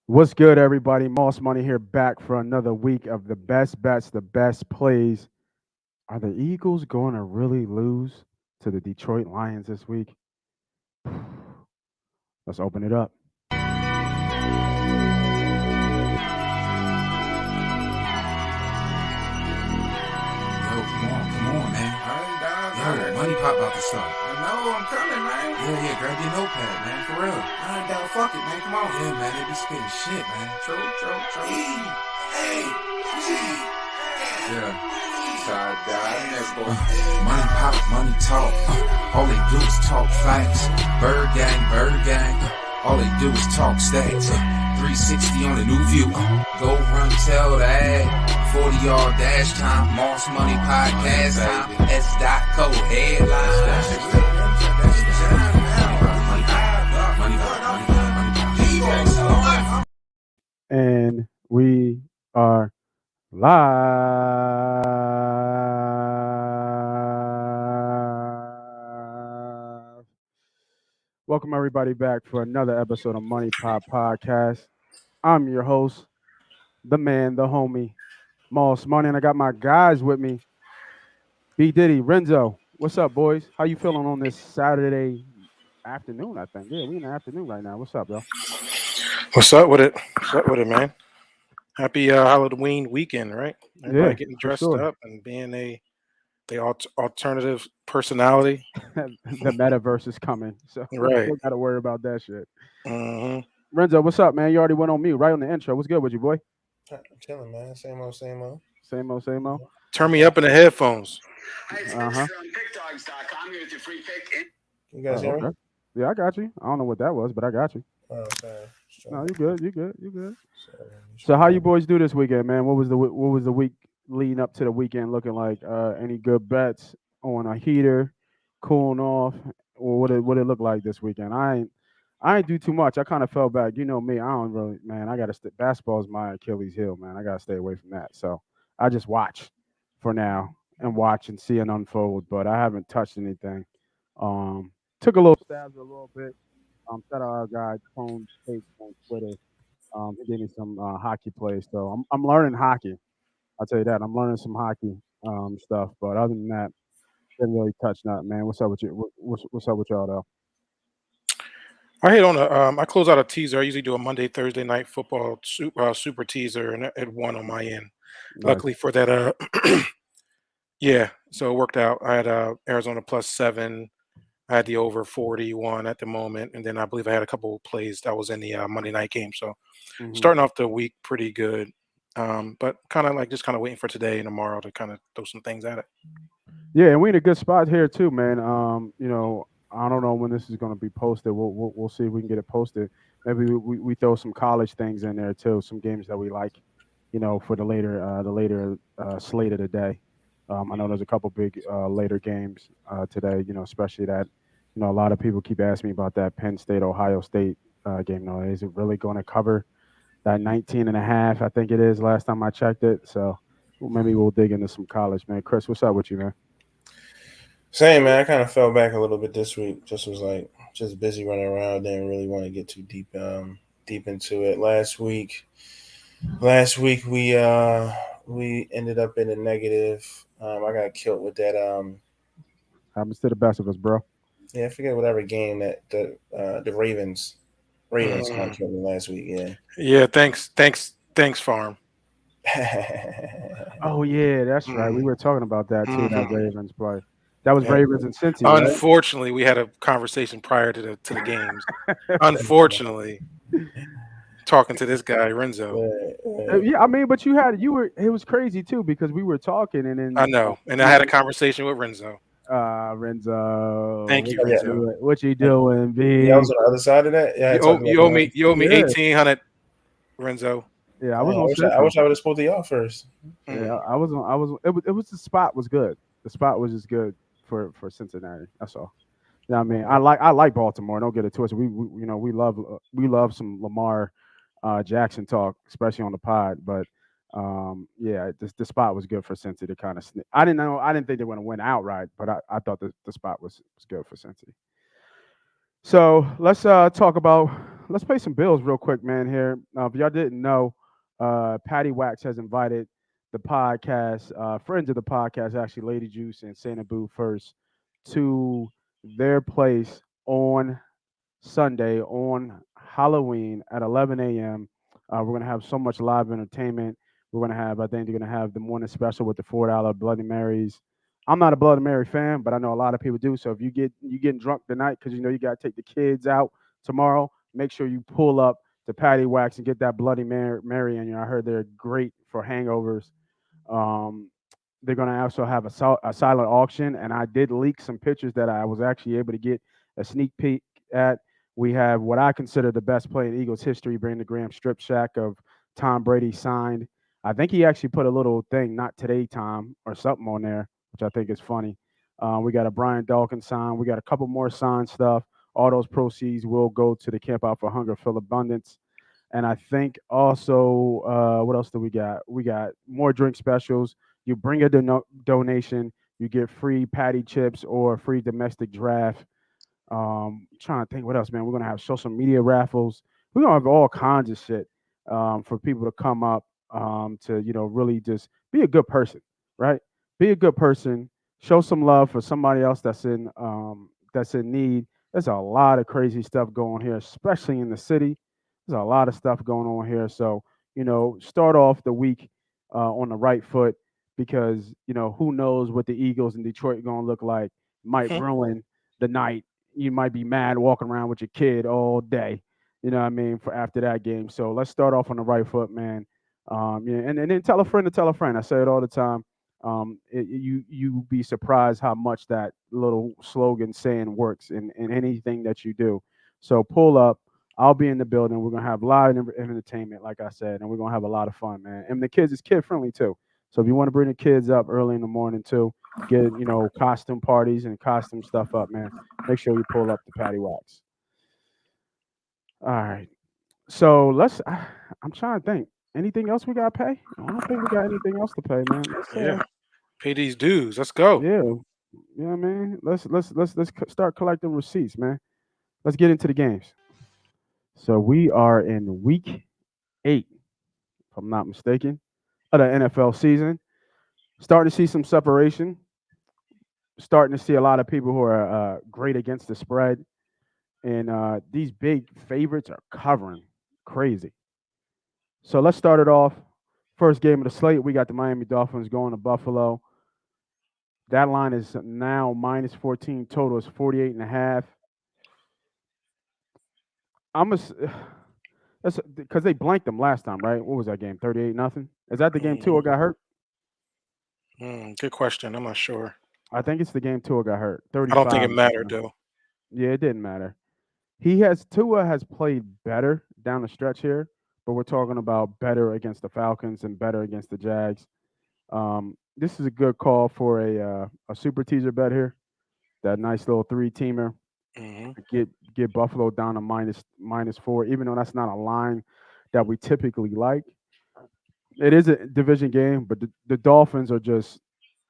What's good, everybody? Moss Money here, back for another week of the best bets, the best plays. Are the Eagles going to really lose to the Detroit Lions this week? Let's open it up. Come on, man. Yo, MoneyPot about to start. I know, I'm coming, man. Yeah, grab your notepad, man, for real. I ain't down, fuck it, man. Come on. Yeah, man, they be spitting shit, man. True. Yeah. Side dive, that boy. MoneyPot, money talk. All they do is talk facts. Bird gang. All they do is talk stacks. 360 on the new view. Go run, tell the ad. 40-yard dash time. Moss Money Podcast time. S.co headlines. And we are live. Welcome, everybody, back for another episode of MoneyPot Podcast. I'm your host, the man, the homie, Moss Money, and I got my guys with me. BDiddy, Renzo, what's up, boys? How you feeling on this Saturday afternoon? I think, yeah, we in the afternoon right now. What's up, bro? What's up with it? Man? Happy Halloween weekend, right? Everybody getting dressed up and being the alternative personality. The metaverse is coming, so right. We got to worry about that shit. Mm-hmm. Renzo, what's up, man? You already went on mute right on the intro. What's good with you, boy? I'm chilling, man. Same old. Same old. Turn me up in the headphones. PickDogs.com here with your free pick. You guys hear me? Okay. Yeah, I got you. I don't know what that was, but I got you. Oh, sorry. No, you good. So how you boys do this weekend, man? What was the week leading up to the weekend looking like? Any good bets on a heater, cooling off, or what it look like this weekend? I ain't do too much. I kind of fell back. You know me. I don't really, man. I gotta basketball is my Achilles heel, man. I gotta stay away from that. So I just watch for now and watch and see it unfold. But I haven't touched anything. Took a little stabs a little bit. Shout out our guy Cone State on Twitter. He gave me some hockey plays, so I'm learning hockey. I'll tell you that. I'm learning some hockey stuff, but other than that, didn't really touch nothing, man. What's up with you? What's up with y'all though? I hit on I close out a teaser. I usually do a Monday, Thursday night football super teaser, and it won on my end. Nice. Luckily for that, yeah, so it worked out. I had Arizona +7. I had the over 41 at the moment, and then I believe I had a couple of plays that was in the Monday night game. So starting off the week pretty good, but kind of waiting for today and tomorrow to kind of throw some things at it. Yeah, and we're in a good spot here too, man. You know, I don't know when this is going to be posted. We'll see if we can get it posted. Maybe we throw some college things in there too, some games that we like, you know, for the later slate of the day. I know there's a couple big later games today, you know, especially that, you know, a lot of people keep asking me about that Penn State, Ohio State game. No, is it really going to cover that 19.5? I think it is last time I checked it. So maybe we'll dig into some college, man. Chris, what's up with you, man? Same, man. I kind of fell back a little bit this week. Just busy running around. Didn't really want to get too deep into it. Last week we ended up in a negative. I got killed with that. Happens to the best of us, bro. Yeah, I forget whatever game that the Ravens kind of killed me last week. Yeah. Yeah. Thanks, Farm. Oh yeah, that's right. We were talking about that too. That Ravens play. That was Ravens and Cincy. Unfortunately, right? We had a conversation prior to the games. Unfortunately, talking to this guy Renzo. Yeah, I mean, but it was crazy too because we were talking and then I know, and I had a conversation with Renzo. Renzo. Thank you, Renzo. What you doing, B? Yeah, I was on the other side of that. Yeah, you owe me 1,800, Renzo. Yeah, I wish I would have spoke to y'all first. Yeah, I was. It was the spot was good. The spot was just good for Cincinnati. That's all. Yeah, I mean, I like Baltimore. Don't get it twisted. We love some Lamar Jackson talk, especially on the pod. But yeah, the spot was good for Cincy to kind of. I didn't think they were going to win outright, but I thought the spot was good for Cincy. So let's talk about let's play some Bills real quick, man. Here, if y'all didn't know, Patty Wax has invited the podcast, friends of the podcast, actually, Lady Juice and Santa Boo first, to their place on Sunday on Halloween at 11 a.m. We're gonna have so much live entertainment. We're gonna have, I think, they're gonna have the morning special with the $4 Bloody Marys. I'm not a Bloody Mary fan, but I know a lot of people do. So if you getting drunk tonight because you know you gotta take the kids out tomorrow, make sure you pull up to Patty Wax and get that Bloody Mary in you. I heard they're great for hangovers. Um, they're gonna also have a silent auction, and I did leak some pictures that I was actually able to get a sneak peek at. We have what I consider the best play in Eagles history, Brandon Graham strip shack of Tom Brady signed. I think he actually put a little thing, not today, Tom, or something on there, which I think is funny. We got a Brian Dawkins sign. We got a couple more signed stuff. All those proceeds will go to the Camp Out for Hunger, Fill Abundance. And I think also, what else do we got? We got more drink specials. You bring a donation, you get free patty chips or free domestic draft. Trying to think what else, man. We're gonna have social media raffles. We're gonna have all kinds of shit for people to come up to really just be a good person, right? Be a good person. Show some love for somebody else that's in need. There's a lot of crazy stuff going here, especially in the city. There's a lot of stuff going on here. So start off the week on the right foot because who knows what the Eagles in Detroit are gonna look like. Might ruin the night. You might be mad walking around with your kid all day. You know what I mean? For after that game. So let's start off on the right foot, man. And then tell a friend to tell a friend. I say it all the time. You be surprised how much that little slogan saying works in anything that you do. So pull up. I'll be in the building. We're gonna have live entertainment, like I said, and we're gonna have a lot of fun, man. And the kids is kid friendly too. So if you want to bring the kids up early in the morning too, get costume parties and costume stuff up, man. Make sure you pull up the Patty Wax. All right. So I'm trying to think. Anything else we got to pay? I don't think we got anything else to pay, man. Yeah. Pay these dues. Let's go. Yeah, man. Let's start collecting receipts, man. Let's get into the games. So we are in week 8, if I'm not mistaken, of the NFL season. Starting to see some separation. Starting to see a lot of people who are great against the spread. And these big favorites are covering crazy. So let's start it off. First game of the slate, we got the Miami Dolphins going to Buffalo. That line is now minus 14. Total is 48.5. That's because they blanked them last time, right? What was that game? 38-0. Is that the game Tua got hurt? Good question. I'm not sure. I think it's the game Tua got hurt. 35. I don't think it mattered though. Yeah, it didn't matter. Tua has played better down the stretch here, but we're talking about better against the Falcons and better against the Jags. This is a good call for a super teaser bet here. That nice little 3-teamer. Get Buffalo down to minus 4, even though that's not a line that we typically like. It is a division game, but the Dolphins are just,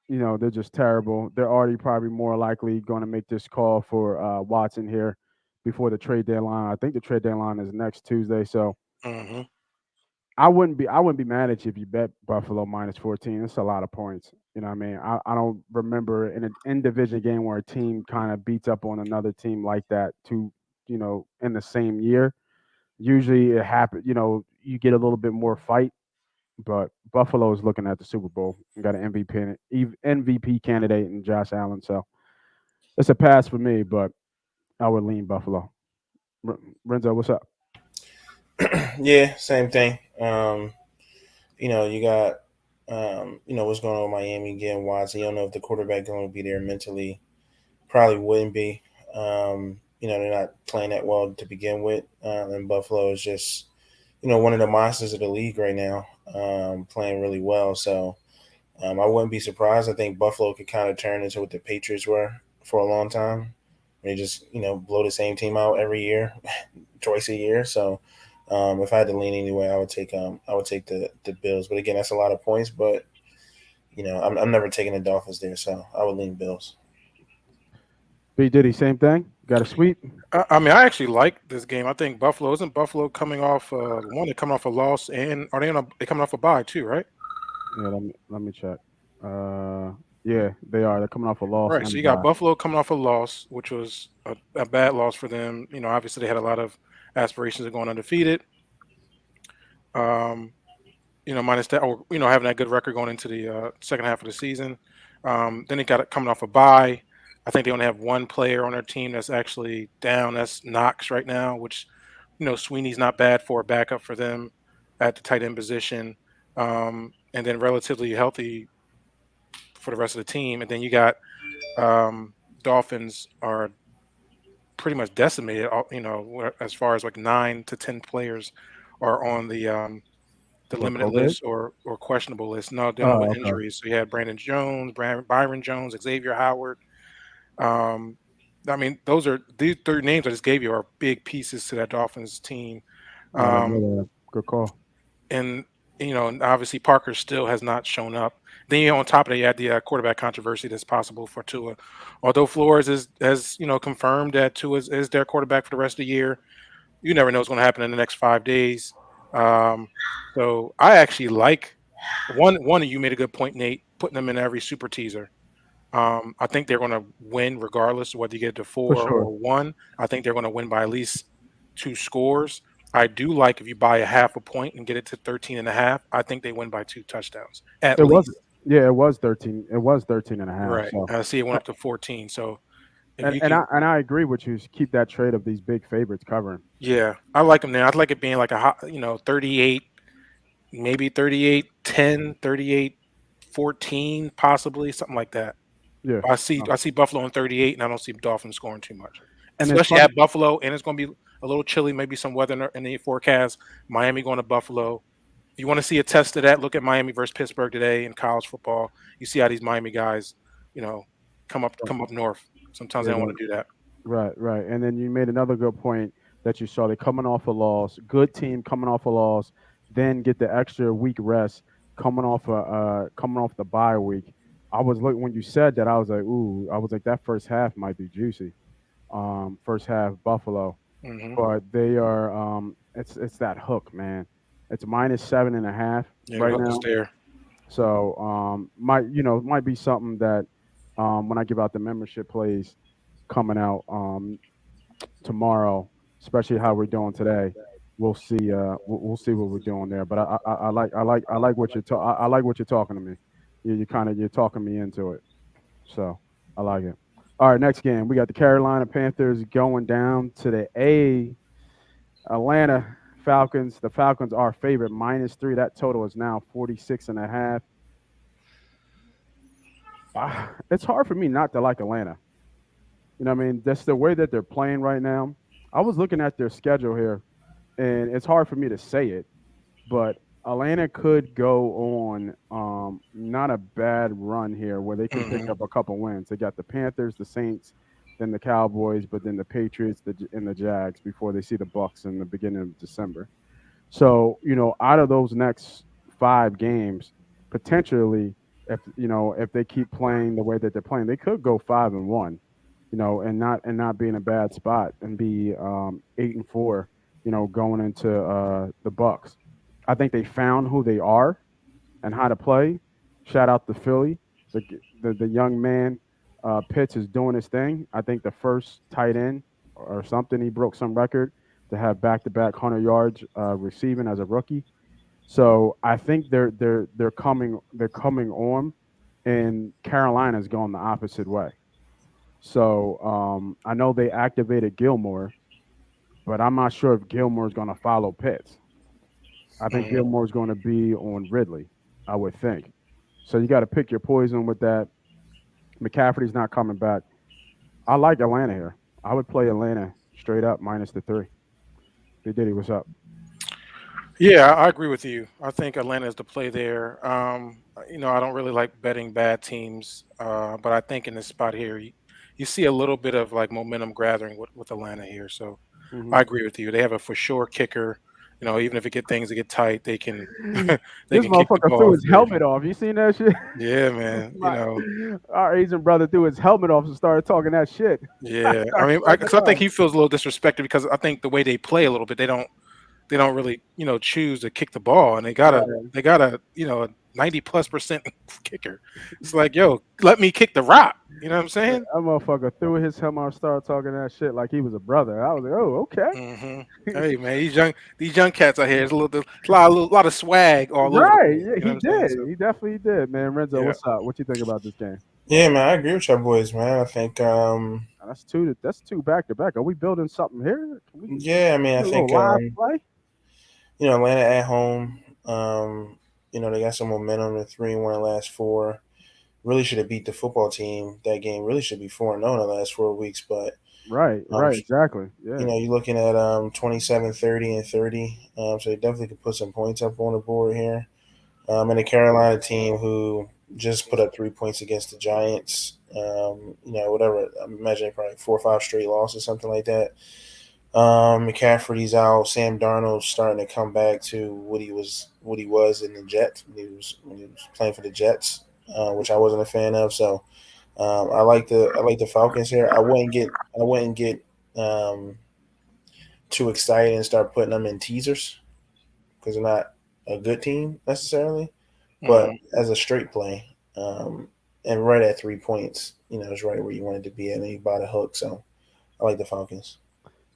they're just terrible. They're already probably more likely going to make this call for Watson here before the trade deadline. I think the trade deadline is next Tuesday, so I wouldn't be mad at you if you bet Buffalo minus 14. It's a lot of points. You know what I mean? I don't remember in an in-division game where a team kind of beats up on another team like that in the same year. Usually it happens, you get a little bit more fight, but Buffalo is looking at the Super Bowl and got an MVP candidate in Josh Allen. So it's a pass for me, but I would lean Buffalo. Renzo, what's up? Yeah, same thing. You got, what's going on with Miami getting Watson. You don't know if the quarterback going to be there mentally. Probably wouldn't be. They're not playing that well to begin with. And Buffalo is just, one of the monsters of the league right now, playing really well. So I wouldn't be surprised. I think Buffalo could kind of turn into what the Patriots were for a long time. They just, blow the same team out every year, twice a year. So if I had to lean anyway, I would take the Bills. But again, that's a lot of points. But I'm never taking the Dolphins there, so I would lean Bills. B.Diddy, same thing. Got a sweep. I mean, I actually like this game. I think isn't Buffalo coming off one? They're coming off a loss, and are they coming off a bye too, right? Yeah, let me check. Yeah, they are. They're coming off a loss. Right. So you got Buffalo coming off a loss, which was a bad loss for them. Obviously they had a lot of aspirations of going undefeated. Minus that, or having that good record going into the second half of the season. Then they got it coming off a bye. I think they only have one player on their team that's actually down. That's Knox right now, which Sweeney's not bad for a backup for them at the tight end position, and then relatively healthy for the rest of the team. And then you got Dolphins are pretty much decimated. As far as like 9 to 10 players are on the limited list or questionable list. No, they're with injuries. So you had Brandon Jones, Byron Jones, Xavier Howard. I mean, these 3 names I just gave you are big pieces to that Dolphins team. Good call. And obviously Parker still has not shown up. Then on top of that, you had the quarterback controversy that's possible for Tua. Although Flores has confirmed that Tua is their quarterback for the rest of the year, you never know what's going to happen in the next 5 days. So I actually like one of you made a good point, Nate, putting them in every super teaser. I think they're going to win regardless of whether you get to 4 or 1. I think they're going to win by at least 2 scores. I do like if you buy a half a point and get it to 13.5. I think they win by 2 touchdowns at least. It was 13. It was 13.5. Right. So. I see it went up to 14. So. I agree with you. Keep that trade of these big favorites covering. Yeah, I like them there. I'd like it being like a 38, maybe 38-10, 38-14, possibly something like that. Yeah, I see Buffalo in 38, and I don't see Dolphins scoring too much. And especially at Buffalo, and it's going to be a little chilly, maybe some weather in the forecast. Miami going to Buffalo. If you want to see a test of that, look at Miami versus Pittsburgh today in college football. You see how these Miami guys, come up north. Sometimes they don't want to do that. Right. And then you made another good point that you saw. They're coming off a loss. Good team coming off a loss, then get the extra week rest coming off the bye week. I was looking when you said that. I was like, ooh. I was like, that first half might be juicy. First half Buffalo, but they are. It's that hook, man. It's -7.5 right now. There. So might be something that when I give out the membership plays coming out tomorrow, especially how we're doing today, we'll see. We'll see what we're doing there. But I like what I like what you're talking to me. You're talking me into it. So I like it. All right, next game we got the Carolina Panthers going down to the Atlanta Falcons. The Falcons are favorite -3. That total is now 46.5. It's hard for me not to like Atlanta. You know what I mean? That's the way that they're playing right now. I was looking at their schedule here, and it's hard for me to say it, but Atlanta could go on not a bad run here where they can pick up a couple wins. They got the Panthers, the Saints, then the Cowboys, but then the Patriots and the Jags before they see the Bucs in the beginning of December. So, out of those next 5 games, potentially, if they keep playing the way that they're playing, they could go 5-1, and not be in a bad spot and be 8-4, going into the Bucs. I think they found who they are and how to play. Shout out to Philly. The young man, Pitts, is doing his thing. I think the first tight end or something, he broke some record to have back-to-back 100 yards receiving as a rookie. So I think they're coming on, and Carolina's going the opposite way. So I know they activated Gilmore, but I'm not sure if Gilmore's going to follow Pitts. I think Gilmore's going to be on Ridley, I would think. So you got to pick your poison with that. McCaffrey's not coming back. I like Atlanta here. I would play Atlanta straight up -3. BDiddy, what's up? Yeah, I agree with you. I think Atlanta is the play there. I don't really like betting bad teams, but I think in this spot here, you see a little bit of like momentum gathering with Atlanta here. So I agree with you. They have a for sure kicker even if things get tight, they can This can kick the motherfucker ball. threw his helmet off. You seen that shit? Yeah, man. Our Asian brother threw his helmet off and started talking that shit. Yeah. I mean, I think he feels a little disrespected because I think the way they play a little bit, they don't really, choose to kick the ball, and they got a 90+% kicker. It's like, yo, let me kick the rock. You know what I'm saying? That motherfucker threw his helmet and started talking that shit like he was a brother. I was like, oh, okay. Mm-hmm. Hey, man, these young cats out here, there's a lot of swag all over. Right? Yeah, he did. He definitely did, man. Renzo, what's up? What you think about this game? Yeah, man, I agree with y'all boys, man. I think that's two back to back. Are we building something here? Yeah, I mean, I think play? Atlanta at home. They got some momentum. They're 3-1 in the last 4. Really should have beat the football team. That game really should be 4-0 in the last 4 weeks. But right, exactly. Yeah. You're looking at 27, 30, and 30. So they definitely could put some points up on the board here. And the Carolina team who just put up 3 points against the Giants. Whatever. I'm imagining probably 4 or 5 straight losses, something like that. McCaffrey's out. Sam Darnold's starting to come back to what he was in the Jets when he was playing for the Jets, which I wasn't a fan of. So I like the Falcons here. I wouldn't get too excited and start putting them in teasers because they're not a good team necessarily. But as a straight play, and right at 3 points, is right where you wanted to be at, and you bought a hook. So I like the Falcons.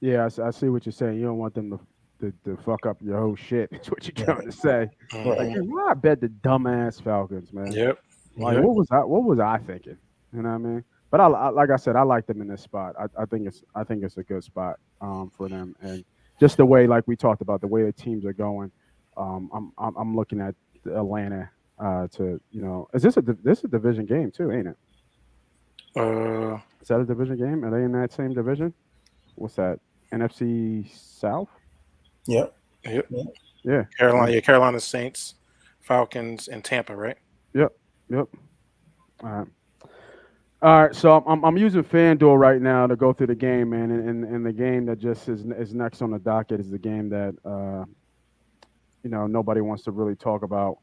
Yeah, I see what you're saying. You don't want them to fuck up your whole shit. That's what you're trying to say. Like, I bet the dumbass Falcons, man. Yep. Like, what was I thinking? You know what I mean? But I like I said, I like them in this spot. I think it's a good spot for them, and just the way, like we talked about, the way the teams are going. I'm looking at Atlanta is this a division game too, ain't it? Is that a division game? Are they in that same division? What's that? NFC South? Yep. Yeah. Carolina Saints, Falcons, and Tampa, right? Yep. All right. So I'm using FanDuel right now to go through the game, man. And the game that just is next on the docket is the game that nobody wants to really talk about.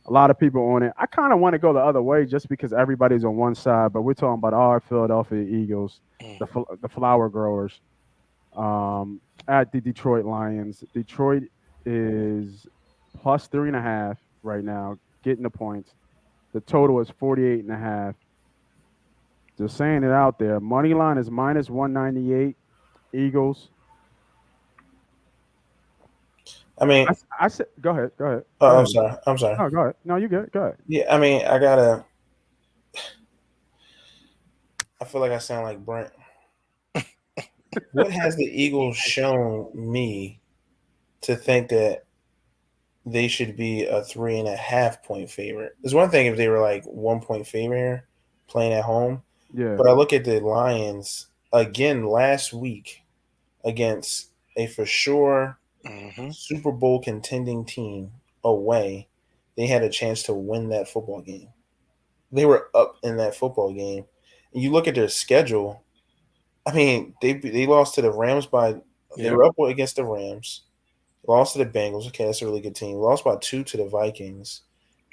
A lot of people on it. I kind of want to go the other way just because everybody's on one side, but we're talking about our Philadelphia Eagles, the flower growers, at the Detroit Lions. Detroit is plus 3.5 right now, getting the points. The total is 48.5. Just saying it out there. Money line is minus 198. Eagles. I mean, I said, go ahead. Oh, I'm sorry. No, go ahead. No, you good. Go ahead. Yeah, I mean, I feel like I sound like Brent. What has the Eagles shown me to think that they should be a 3.5 point favorite? There's one thing if they were like 1 point favorite here, playing at home. Yeah. But I look at the Lions again last week against a for sure Super Bowl contending team away. They had a chance to win that football game. They were up in that football game. And you look at their schedule. I mean, they lost to the Rams they were up against the Rams. Lost to the Bengals. Okay, that's a really good team. Lost by 2 to the Vikings.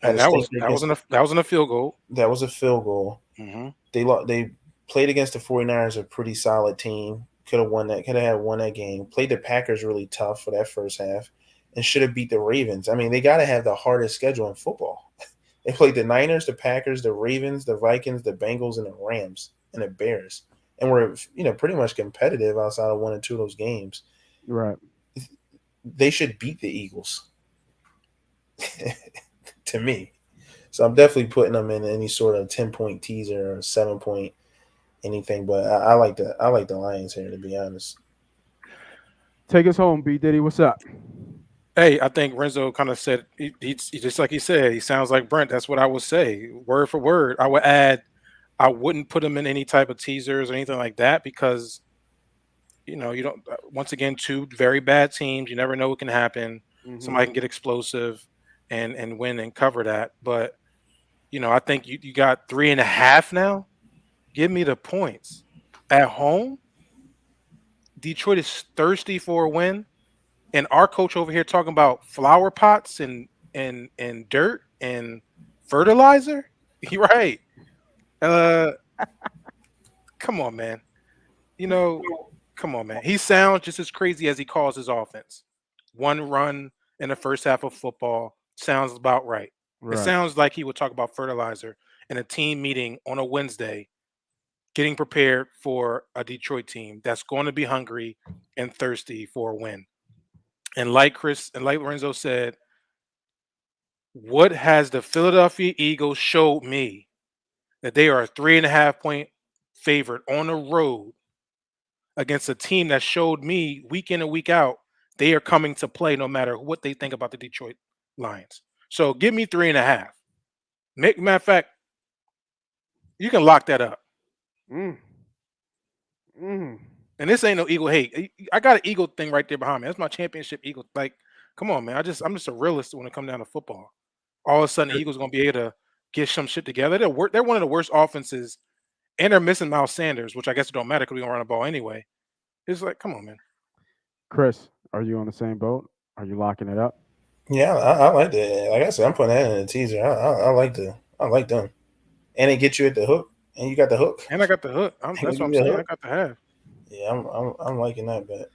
And that wasn't a field goal. That was a field goal. Mm-hmm. They played against the 49ers, a pretty solid team. Could have won that game. Played the Packers really tough for that first half and should have beat the Ravens. I mean, they got to have the hardest schedule in football. They played the Niners, the Packers, the Ravens, the Vikings, the Bengals, and the Rams, and the Bears. And we're, pretty much competitive outside of 1 or 2 of those games. Right. They should beat the Eagles, to me. So I'm definitely putting them in any sort of 10-point teaser or 7-point anything. But I like the Lions here, to be honest. Take us home, B.Diddy. What's up? Hey, I think Renzo kind of said, he just like he said, he sounds like Brent. That's what I would say, word for word. I would add, I wouldn't put him in any type of teasers or anything like that because, you don't. Once again, 2 very bad teams. You never know what can happen. Mm-hmm. Somebody can get explosive and win and cover that. But, I think you got 3.5 now. Give me the points. At home, Detroit is thirsty for a win. and our coach over here talking about flower pots and dirt and fertilizer. You're right. Come on, man. Come on, man. He sounds just as crazy as he calls his offense. One run in the first half of football sounds about right. It sounds like he would talk about fertilizer in a team meeting on a Wednesday, getting prepared for a Detroit team that's going to be hungry and thirsty for a win. And like Renzo said, what has the Philadelphia Eagles showed me that they are a 3.5-point favorite on the road against a team that showed me week in and week out they are coming to play no matter what they think about the Detroit Lions. So give me 3.5. Matter of fact, you can lock that up. And this ain't no Eagle hate. I got an Eagle thing right there behind me. That's my championship Eagle. Like, come on, man. I'm just a realist when it comes down to football. All of a sudden, the Eagles gonna be able to get some shit together. They're one of the worst offenses, and they're missing Miles Sanders, which I guess it don't matter because we gonna run the ball anyway. It's like, come on, man. Chris, are you on the same boat? Are you locking it up? Yeah, I like that. Like I said, I'm putting that in the teaser. I like them, and it gets you at the hook, and you got the hook. And I got the hook. That's what I'm saying. I got the half. Yeah, I'm liking that bet.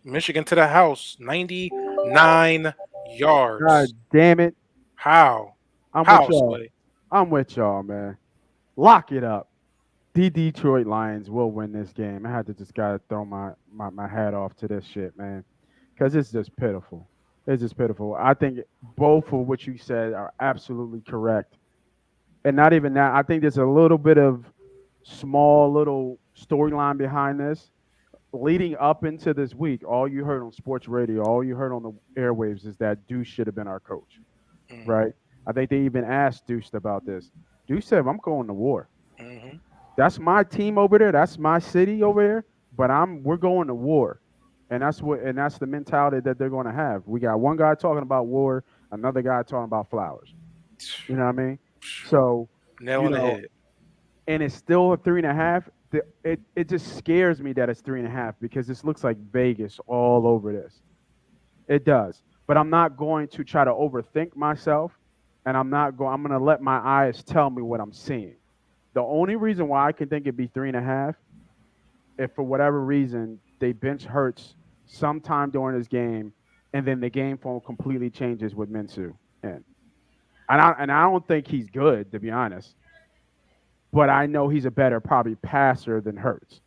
Michigan to the house, 99 yards. God damn it! How? I'm with y'all, man. Lock it up. The Detroit Lions will win this game. I had to just gotta throw my hat off to this shit, man, because it's just pitiful. It's just pitiful. I think both of what you said are absolutely correct, and not even that. I think there's a little bit of small little storyline behind this. Leading up into this week, all you heard on sports radio, all you heard on the airwaves is that Deuce should have been our coach, right? I think they even asked Deuce about this. Deuce said, "I'm going to war. That's my team over there. That's my city over there. But we're going to war, and that's the mentality that they're going to have. We got one guy talking about war, another guy talking about flowers. You know what I mean? So nail on the head. And it's still a 3.5. It just scares me that it's 3.5 because this looks like Vegas all over this. It does. But I'm not going to try to overthink myself, and I'm going to let my eyes tell me what I'm seeing. The only reason why I can think it'd be 3.5, if for whatever reason they bench Hurts sometime during this game, and then the game form completely changes with Minshew in. And I don't think he's good, to be honest. But I know he's a better probably passer than Hurts,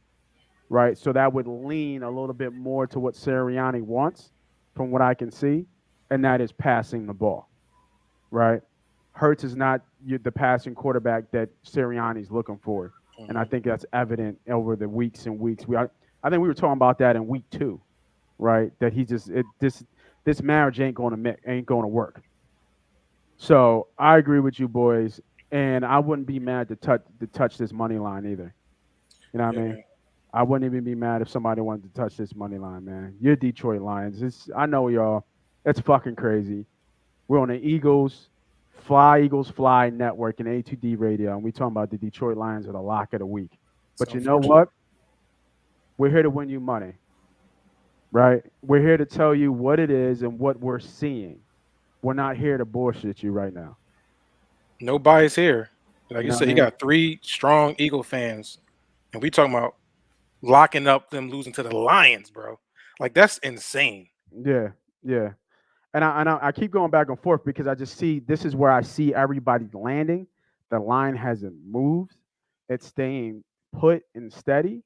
right? So that would lean a little bit more to what Sirianni wants, from what I can see, and that is passing the ball, right? Hurts is not the passing quarterback that Sirianni's looking for, and I think that's evident over the weeks and weeks. I think we were talking about that in week 2, right? That this marriage ain't going to work. So I agree with you, boys. And I wouldn't be mad to touch this money line either. You know what I mean? I wouldn't even be mad if somebody wanted to touch this money line, man. You're Detroit Lions. I know y'all. It's fucking crazy. We're on the Eagles Fly network and A2D radio, and we talking about the Detroit Lions are the lock of the week. But you know what? We're here to win you money, right? We're here to tell you what it is and what we're seeing. We're not here to bullshit you right now. No bias here. Like you said, you got 3 strong Eagle fans, and we talking about locking up them losing to the Lions, bro. Like, that's insane. Yeah. And I keep going back and forth because I just see this is where I see everybody landing. The line hasn't moved. It's staying put and steady.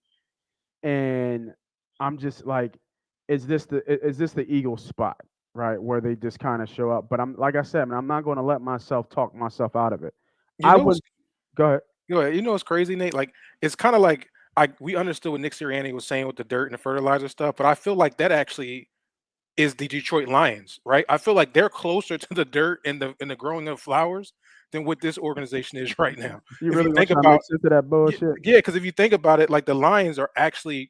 And I'm just like, is this the Eagles spot? Right, where they just kind of show up. But I'm like I said, man, I'm not going to let myself talk myself out of it. Go ahead. You know what's crazy, Nate? Like, it's kind of like we understood what Nick Sirianni was saying with the dirt and the fertilizer stuff, but I feel like that actually is the Detroit Lions, right? I feel like they're closer to the dirt and the growing of flowers than what this organization is right now. You really think about that bullshit? Yeah, because if you think about it, like the Lions are actually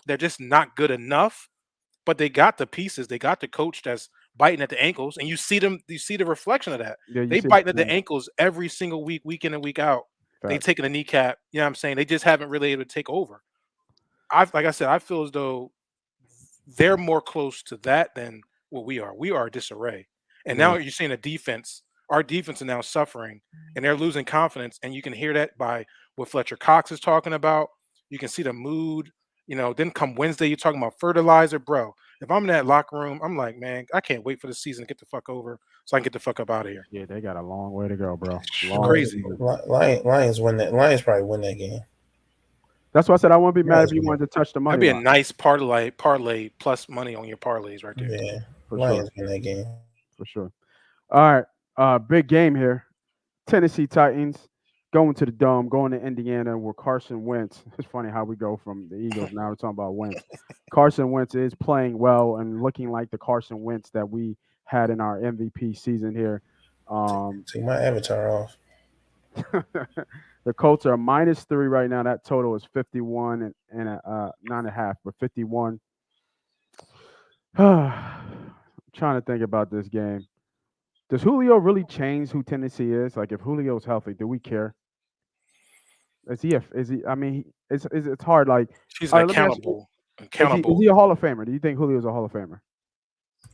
they're just not good enough. But they got the pieces. They got the coach that's biting at the ankles, and you see the reflection of that. Yeah, they biting at the ankles every single week, week in and week out. They taking a kneecap. You know what I'm saying? They just haven't really able to take over. Like I said, I feel as though they're more close to that than what we are. We are a disarray. And now you're seeing our defense is now suffering and they're losing confidence. And you can hear that by what Fletcher Cox is talking about. You can see the mood, then come Wednesday, you're talking about fertilizer, bro. If I'm in that locker room, I'm like, man, I can't wait for the season to get the fuck over so I can get the fuck up out of here. Yeah, they got a long way to go, bro. Crazy. Lions win that. Lions probably win that game. That's why I said I wouldn't be mad if you wanted to touch the money. That'd be a nice parlay plus money on your parlays right there. Yeah, Lions win that game. For sure. All right, big game here. Tennessee Titans going to the Dome, going to Indiana where Carson Wentz. It's funny how we go from the Eagles now we're talking about Wentz. Carson Wentz is playing well and looking like the Carson Wentz that we had in our MVP season here. Take my avatar off. The Colts are -3 right now. That total is 51 and 9.5, but 51. I'm trying to think about this game. Does Julio really change who Tennessee is? Like, if Julio's healthy, do we care? Is he? I mean, it's hard. Like, he's accountable. Is he a Hall of Famer? Do you think Julio's a Hall of Famer?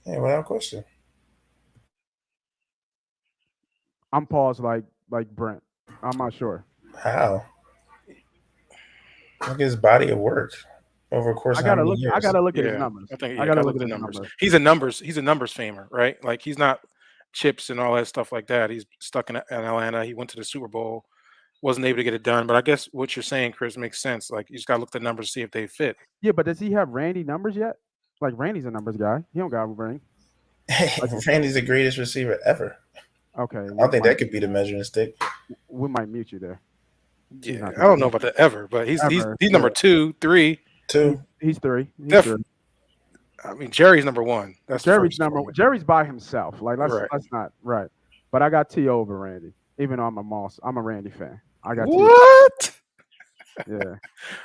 Yeah, without question. I'm paused like Brent. I'm not sure. How? Look at his body of work over a course of how many years. I gotta look at his numbers. I gotta look at his numbers. He's a numbers famer, right? Like, he's not chips and all that stuff like that. He's stuck in Atlanta. He went to the Super Bowl, wasn't able to get it done. But I guess what you're saying, Chris, makes sense. Like, you just gotta look at the numbers to see if they fit. Yeah, but does he have Randy numbers yet? Like, Randy's a numbers guy. He don't got a ring. Randy's the greatest receiver ever. Okay. I don't think that could be the measuring stick. We might mute you there. Yeah, I don't know about the ever, but he's number 2, 3. 2. He's 3. I mean, Jerry's number 1. That's Jerry's number 1. Jerry's by himself. Like, let's not right. But I got T.O. over Randy. Even though I'm a Randy fan. I got what? Yeah.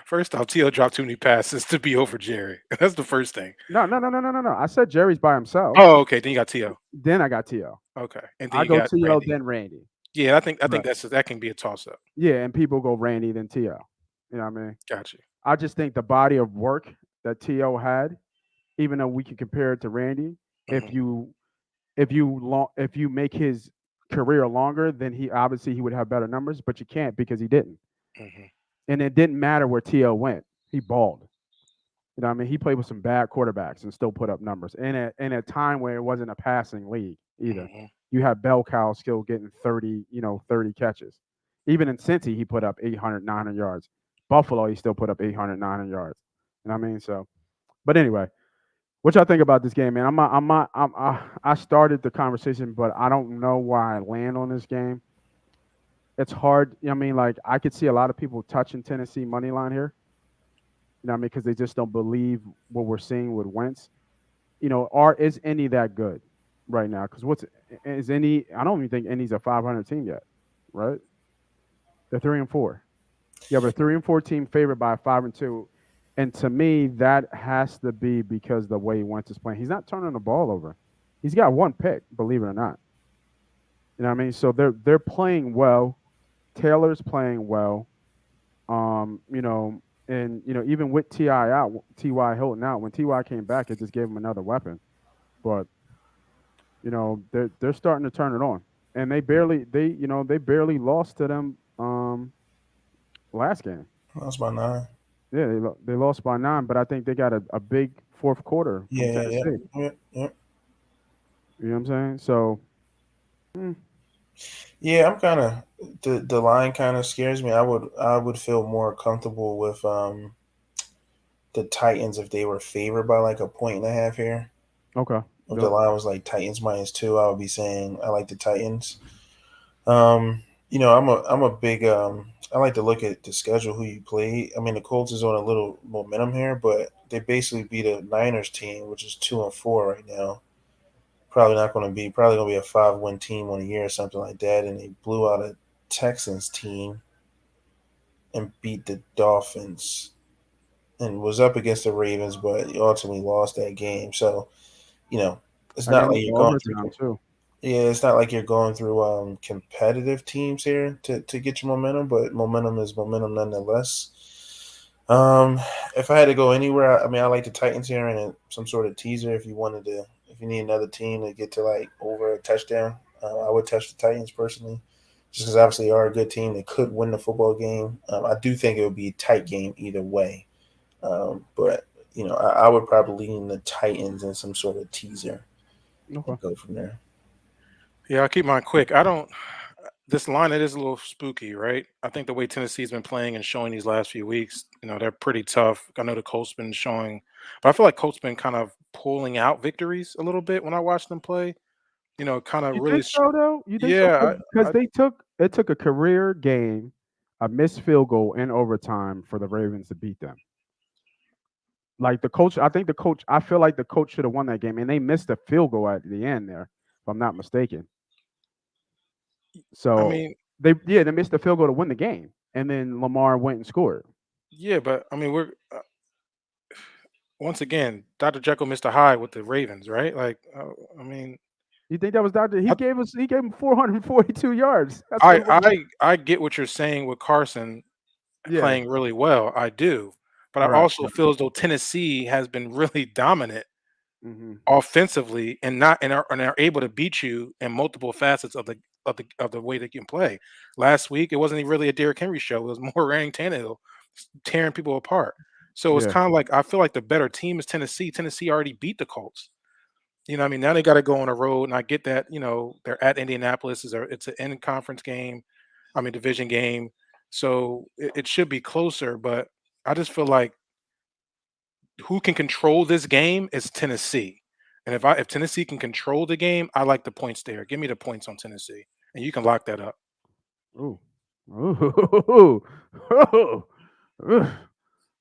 First off, T.O. dropped too many passes to be over Jerry. That's the first thing. No. I said Jerry's by himself. Oh, okay. Then you got T.O. Then I got T.O. Okay. And then I go T.O. then Randy. Yeah, I think that can be a toss up. Yeah, and people go Randy then T.O. You know what I mean? Gotcha. I just think the body of work that T.O. had, even though we can compare it to Randy, if you make his career longer, then he would have better numbers, but you can't because he didn't. And it didn't matter where T.O. went. He balled. You know what I mean? He played with some bad quarterbacks and still put up numbers. In a time where it wasn't a passing league either. You have bell cow still getting 30 catches. Even in Cincy, he put up 800, 900 yards. Buffalo, he still put up 800, 900 yards. You know what I mean? So, but anyway, what y'all think about this game, man? I started the conversation, but I don't know where I land on this game. It's hard. I mean, like, I could see a lot of people touching Tennessee money line here. You know what I mean? Because they just don't believe what we're seeing with Wentz. Is Indy that good right now? Because I don't even think Indy's a 500 team yet, right? They're 3-4. You have a 3-4 team favored by a 5-2. And to me, that has to be because the way Wentz is playing. He's not turning the ball over. He's got 1 pick, believe it or not. You know what I mean? So they're playing well. Taylor's playing well. Even with T.Y. Hilton out, when T.Y. came back, it just gave him another weapon. But they're starting to turn it on. And they barely lost to them last game. Lost by 9. Yeah, they lost by 9, but I think they got a big fourth quarter. Yeah. You know what I'm saying? So, yeah, I'm kind of the line kind of scares me. I would feel more comfortable with the Titans if they were favored by like 1.5 here. Okay. If the line was like Titans -2, I would be saying I like the Titans. I'm a big I like to look at the schedule, who you play. I mean, the Colts is on a little momentum here, but they basically beat a Niners team, which is 2-4 right now. Probably going to be a 5-win team on a year or something like that. And they blew out a Texans team and beat the Dolphins and was up against the Ravens, but ultimately lost that game. So, it's not like you're going through. Yeah, it's not like you're going through competitive teams here to get your momentum, but momentum is momentum nonetheless. If I had to go anywhere, I mean, I like the Titans here and some sort of teaser. If you need another team to get to like over a touchdown, I would touch the Titans personally, just because obviously they are a good team. They could win the football game. I do think it would be a tight game either way. But I would probably lean the Titans in some sort of teaser Okay. and go from there. Yeah, I'll keep mine quick. This line, it is a little spooky, right? I think the way Tennessee's been playing and showing these last few weeks, they're pretty tough. I know the Colts been showing, but I feel like Colts been kind of pulling out victories a little bit when I watch them play. Kind of You really, think so though? You think so? yeah. Because it took a career game, a missed field goal in overtime for the Ravens to beat them. Like the coach, I feel like the coach should have won that game, and they missed a field goal at the end there, if I'm not mistaken. I So mean, they missed the field goal to win the game, and then Lamar went and scored. yeah, but I mean, we're once again, Dr. Jekyll, Mr. Hyde with the Ravens, right? Like, I mean, You think that was Doctor? He I, gave him 442 yards. That's what I get what you're saying with Carson yeah. playing really well. I do, but I Right. also feel as though Tennessee has been really dominant Mm-hmm. offensively and are able to beat you in multiple facets of the way they can play. Last week, it wasn't even really a Derrick Henry show. It was more Ryan Tannehill tearing people apart. So it's Yeah. kind of like I feel like the better team is Tennessee. Tennessee already beat the Colts. I mean, now they got to go on a road, and I get that. They're at Indianapolis. It's an in conference game. I mean, division game. So it should be closer, but I just feel like who can control this game is Tennessee. And if Tennessee can control the game, I like the points there. Give me the points on Tennessee, and you can lock that up. Ooh. Ooh. Ooh.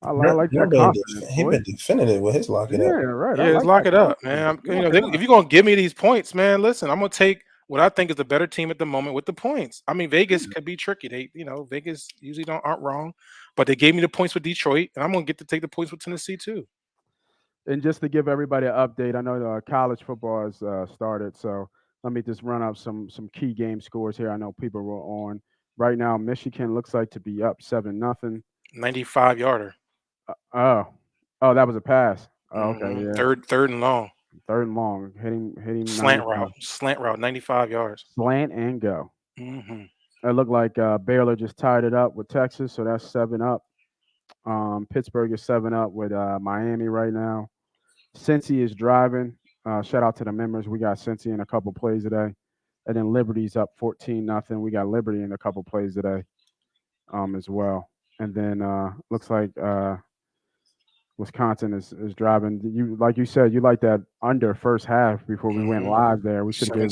I like that confidence, He boy. been definitive with his lock Yeah, it up. right. I Yeah, let's like lock that it up, confidence. man. Lock it If up. you're gonna give me these points, man, listen, I'm gonna take what I think is the better team at the moment with the points. I mean, Vegas could be tricky. Vegas usually aren't wrong, but they gave me the points with Detroit, and I'm gonna get to take the points with Tennessee too. And just to give everybody an update, I know the college football has started, so let me just run up some key game scores here. I know people were on right now. Michigan looks like to be up 7-0. 95-yarder. Oh, that was a pass. Oh, okay, Mm-hmm. yeah, Third and long. third and long, hitting Slant 95, route. Slant route. 95 yards. slant and go. Mm-hmm. It looked like Baylor just tied it up with Texas, so that's 7-up. Pittsburgh is 7-up with Miami right now. Cincy is driving. Shout out to the members. We got Cincy in a couple plays today. And then Liberty's up 14-0. We got Liberty in a couple plays today as well. And then looks like Wisconsin is driving. You like you said, you like that under first half before we went live there. We should have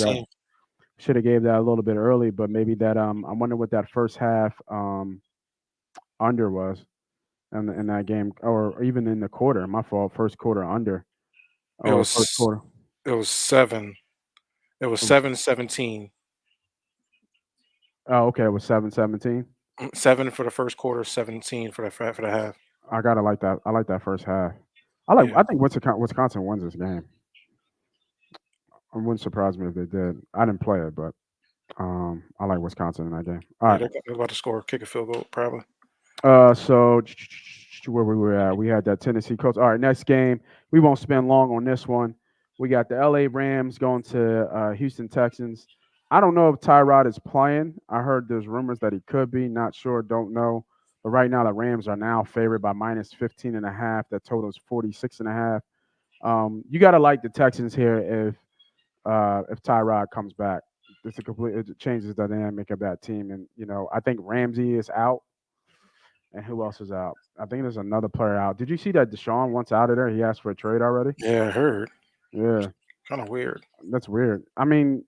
gave that a little bit early, but maybe that I wonder what that first half under was in that game, or even in the quarter. My fault. First quarter under. It was First quarter. It was 7. It was 7-17. Oh, okay. It was 7-17. 7 for the first quarter, 17 for the half. I gotta like that. I like that first half. Yeah. I think Wisconsin wins this game. It wouldn't surprise me if they did. I didn't play it, but I like Wisconsin in that game. All right. They're about to score, kick a field goal, probably. So where we were at, we had that Tennessee Colts. All right, next game. We won't spend long on this one. We got the LA Rams going to Houston Texans. I don't know if Tyrod is playing. I heard there's rumors that he could be. Not sure. Don't know. But right now, the Rams are now favored by minus 15.5. That total is 46.5. You got to like the Texans here if Tyrod comes back. It changes the dynamic of that team. And, I think Ramsey is out. And who else is out? I think there's another player out. Did you see that Deshaun wants out of there? He asked for a trade already? Yeah, I heard. Yeah. Kind of weird. That's weird. I mean,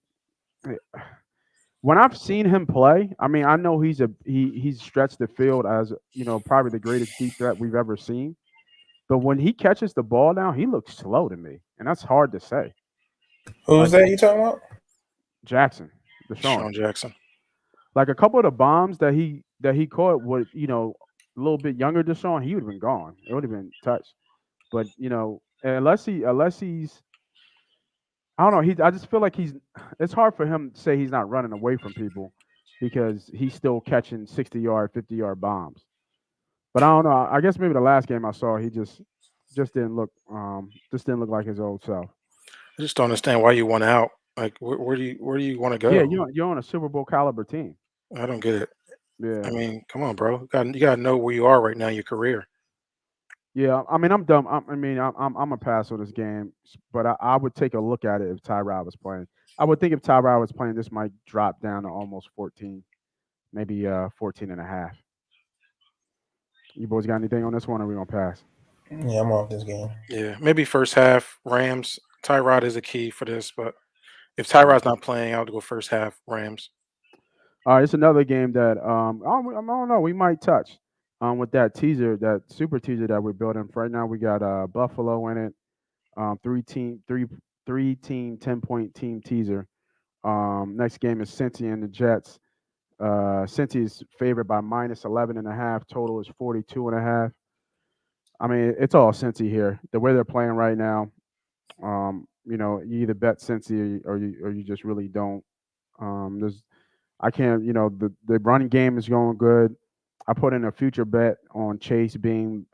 when I've seen him play, I mean, I know he's stretched the field as, probably the greatest deep threat we've ever seen. But when he catches the ball now, he looks slow to me. And that's hard to say. Who's that you talking about? Jackson. Deshaun Jackson. Like a couple of the bombs that he caught would, a little bit younger Deshaun, he would have been gone. It would have been touched. But, unless he's I don't know, I just feel like it's hard for him to say he's not running away from people because he's still catching 60-yard, 50-yard bombs. But I don't know. I guess maybe the last game I saw, he just didn't look like his old self. I just don't understand why you want out. Like, where do you want to go? Yeah, you're on a Super Bowl caliber team. I don't get it. Yeah, I mean, come on, bro. You got to know where you are right now in your career. yeah. I mean, I'm dumb. I'm a pass on this game, but I would take a look at it if Tyrod was playing. I would think if Tyrod was playing, this might drop down to almost 14, maybe 14 and a half. You boys got anything on this one, or we gonna pass? Yeah, I'm off this game. Yeah, maybe first half Rams. Tyrod is a key for this, but if Tyrod's not playing, I'll go first half Rams. All right, it's another game that I don't know. We might touch with that teaser, that super teaser that we're building. For right now, we got Buffalo in it. Three team 10-point team teaser. Next game is Cincy and the Jets. Cincy is favored by minus 11.5. Total is 42.5. I mean, it's all Cincy here. The way they're playing right now, you either bet Cincy or you just really don't. I can't, the running game is going good. I put in a future bet on Chase being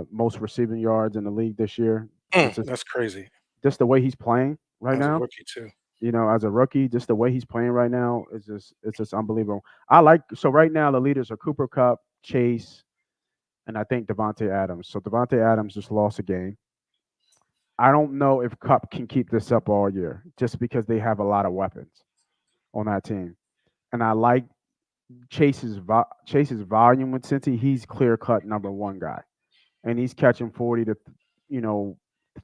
most receiving yards in the league this year. That's crazy. Just the way he's playing right As a now. rookie too. As a rookie, just the way he's playing right now is just unbelievable. So right now the leaders are Cooper Kupp, Chase, and I think Devontae Adams. So Devontae Adams just lost a game. I don't know if Kupp can keep this up all year, just because they have a lot of weapons on that team. And I like Chase's volume with Cincy. He's clear cut number one guy, and he's catching 40 to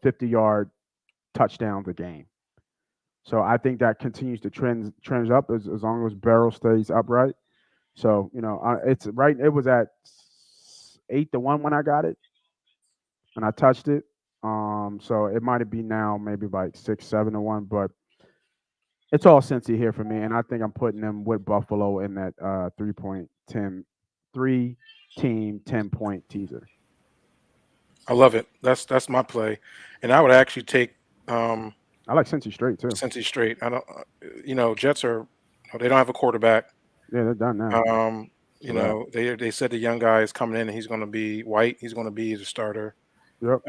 50-yard touchdowns a game. So I think that continues to trend up as long as Barrow stays upright. So it's right. It was at 8-1 when I got it, and I touched it. So it might be now maybe like 6-7-1, but it's all Cincy here for me, and I think I'm putting them with Buffalo in that 3-team 10-point teaser. I love it. That's my play, and I would actually take. I like Cincy straight too. Cincy straight. I don't. Jets are. They don't have a quarterback. Yeah, they're done now. They said the young guy is coming in and he's going to be White. He's going to be the starter. Yep.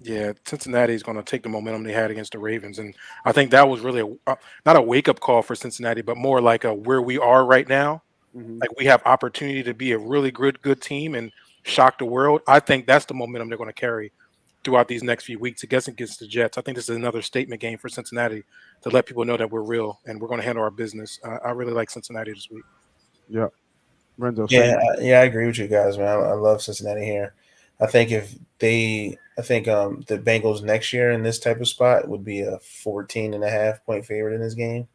Yeah, Cincinnati is going to take the momentum they had against the Ravens, and I think that was really not a wake up call for Cincinnati, but more like a where we are right now. Mm-hmm. Like we have opportunity to be a really good team and shock the world. I think that's the momentum they're going to carry throughout these next few weeks against the Jets. I think this is another statement game for Cincinnati to let people know that we're real and we're going to handle our business. I really like Cincinnati this week. Yeah, Renzo. Yeah, I agree with you guys, man. I love Cincinnati here. I think the Bengals next year in this type of spot would be a 14.5-point favorite in this game.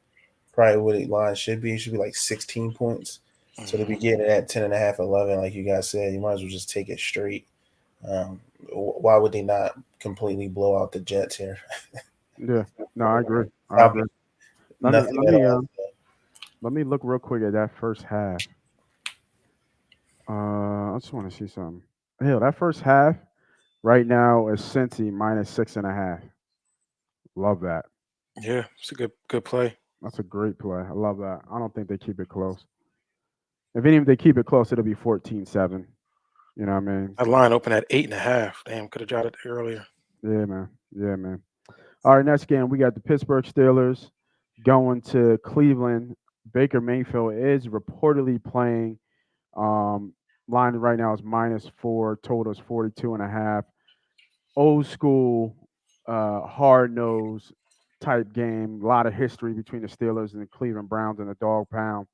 Probably what the line should be. It should be like 16 points. Mm-hmm. So to be getting it at 10.5, 11, like you guys said, you might as well just take it straight. Why would they not completely blow out the Jets here? Yeah, no, I agree. Let me look real quick at that first half. I just want to see something. Hell, that first half right now is Cincy minus 6.5. Love that. Yeah, it's a good play. That's a great play. I love that. I don't think they keep it close. If they keep it close, it'll be 14-7. You know what I mean? That line opened at 8.5. Damn, could have jotted it earlier. Yeah, man. All right, next game we got the Pittsburgh Steelers going to Cleveland. Baker Mayfield is reportedly playing. Line right now is -4. Total is 42.5. Old school, hard nose type game. A lot of history between the Steelers and the Cleveland Browns and the dog pound.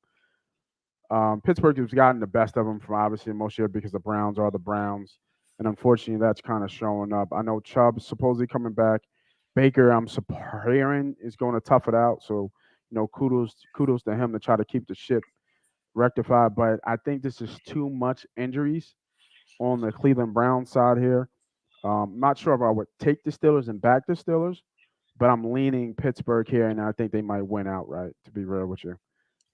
Pittsburgh has gotten the best of them from obviously most year because the Browns are the Browns. And unfortunately, that's kind of showing up. I know Chubb's supposedly coming back. Baker, I'm hearing, is going to tough it out. So, kudos to him to try to keep the ship rectified. But I think this is too much injuries on the Cleveland Browns side here. Not sure if I would take the Steelers and back the Steelers, but I'm leaning Pittsburgh here, and I think they might win outright, to be real with you.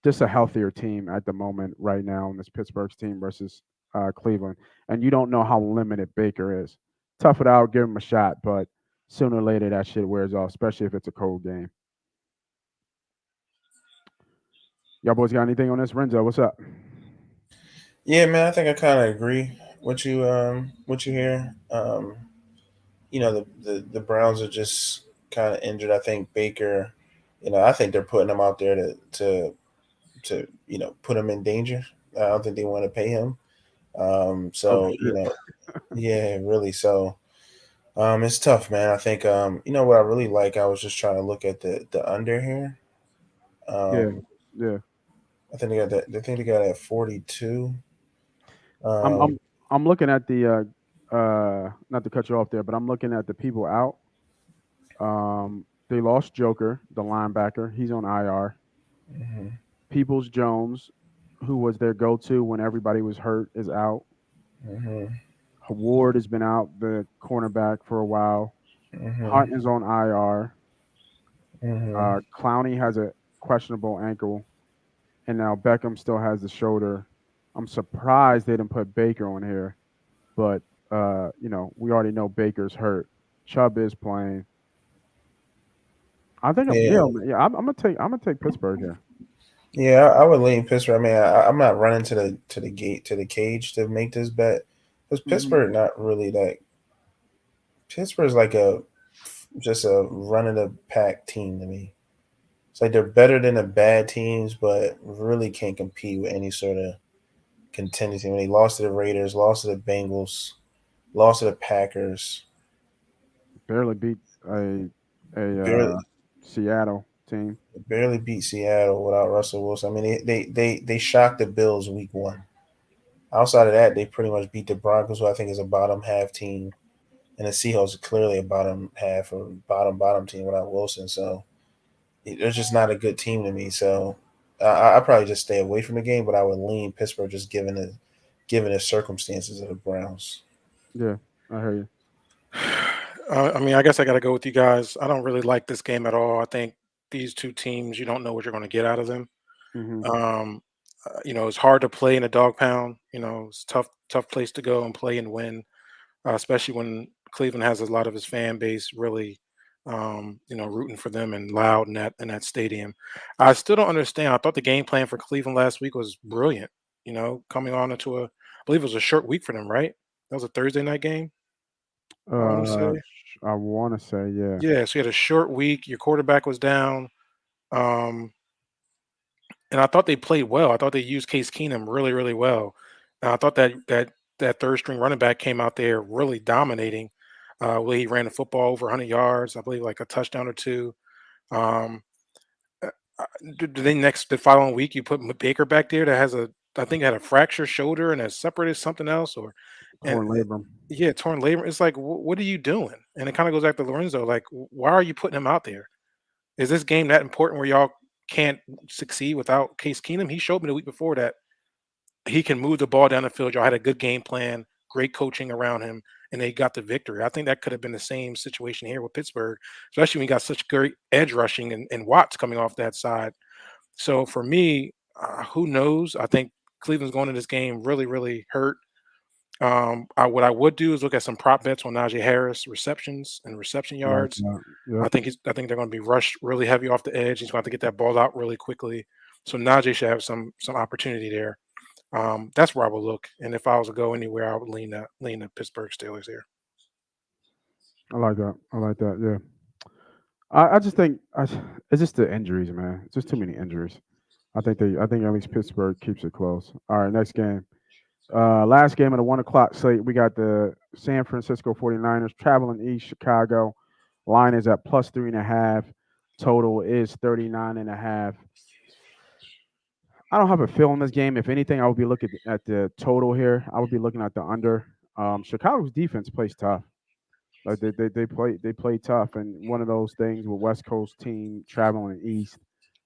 Just a healthier team at the moment right now in this Pittsburgh's team versus Cleveland. And you don't know how limited Baker is. Tough it out, give him a shot, but sooner or later that shit wears off, especially if it's a cold game. Y'all boys got anything on this? Renzo, what's up? Yeah, man, I think I kind of agree what you hear. The Browns are just kind of injured. I think Baker, I think they're putting him out there to put him in danger. I don't think they want to pay him. Oh So shit. yeah, really. So it's tough, man. I think what I really like. I was just trying to look at the under here. Yeah, Um, yeah. I think they got that. I think they got at 42. I'm Um, I'm I'm looking at the not to cut you off there, but I'm looking at the people out. They lost Joker, the linebacker. He's on IR. mhm, Peoples Jones, who was their go-to when everybody was hurt, is out. mhm, Ward has been out, the cornerback, for a while. mhm, Hunt is on IR. mhm. Clowney has a questionable ankle, and now Beckham still has the shoulder. I'm surprised they didn't put Baker on here, but we already know Baker's hurt. Chubb is playing. I think Yeah, I'm gonna take Pittsburgh here. yeah. I would lean Pittsburgh. I mean, I'm not running to the gate to the cage to make this bet because Hmm. Pittsburgh not really that. Pittsburgh's like a just a run of the pack team to me. It's like they're better than the bad teams, but really can't compete with any sort of contending team. When they lost to the Raiders, lost to the Bengals, lost to the Packers, Barely beat a barely Seattle team. barely beat Seattle without Russell Wilson. I mean, they shocked the Bills week one. Outside of that, they pretty much beat the Broncos, who I think is a bottom half team, and the Seahawks are clearly a bottom half or bottom team without Wilson. So they're just not a good team to me. So I probably just stay away from the game, but I would lean Pittsburgh just given the circumstances of the Browns. Yeah, I hear you. I mean, I guess I got to go with you guys. I don't really like this game at all. I think these two teams, you don't know what you're going to get out of them. Hmm. It's hard to play in a dog pound. It's tough place to go and play and win, especially when Cleveland has a lot of his fan base really, rooting for them and loud in that stadium. I still don't understand. I thought the game plan for Cleveland last week was brilliant. Coming on into I believe it was a short week for them, right? That was a Thursday night game. I want to say. I want to say yeah. Yeah, so you had a short week. Your quarterback was down, um, and I thought they played well. I thought they used Case Keenum really, really well. And I thought that third string running back came out there really dominating. Where he ran the football over 100 yards, I believe, like a touchdown or two. Um, uh, do they the following week you put Baker back there that has I think had a fractured shoulder and has separated something else or and Torn labrum. yeah, torn labrum. It's like what are you doing? And it kind of goes back to Lorenzo. Like, why are you putting him out there? Is this game that important where y'all can't succeed without Case Keenum? He showed me the week before that he can move the ball down the field. Y'all had a good game plan, great coaching around him, and they got the victory. I think that could have been the same situation here with Pittsburgh, especially when you got such great edge rushing and Watts coming off that side. So for me, who knows? I think Cleveland's going to this game really, really hurt. What I would do is look at some prop bets on Najee Harris receptions and reception I like yards. that. I Yep. think they're going to be rushed really heavy off the edge. He's going to have to get that ball out really quickly. So Najee should have some opportunity there. That's where I would look. And if I was to go anywhere, I would lean the Pittsburgh Steelers here. I like that. I like that. Yeah. I just think it's just the injuries, man. It's just too many injuries. I think at least Pittsburgh keeps it close. All right, next game. Last game of the 1 o'clock slate, we got the San Francisco 49ers traveling east Chicago. Line is at plus 3.5. Total is 39.5. I don't have a feel in this game. If anything, I would be looking at the total here. I would be looking at the under. Chicago's defense plays tough. Like they play tough, and one of those things with West Coast team traveling east,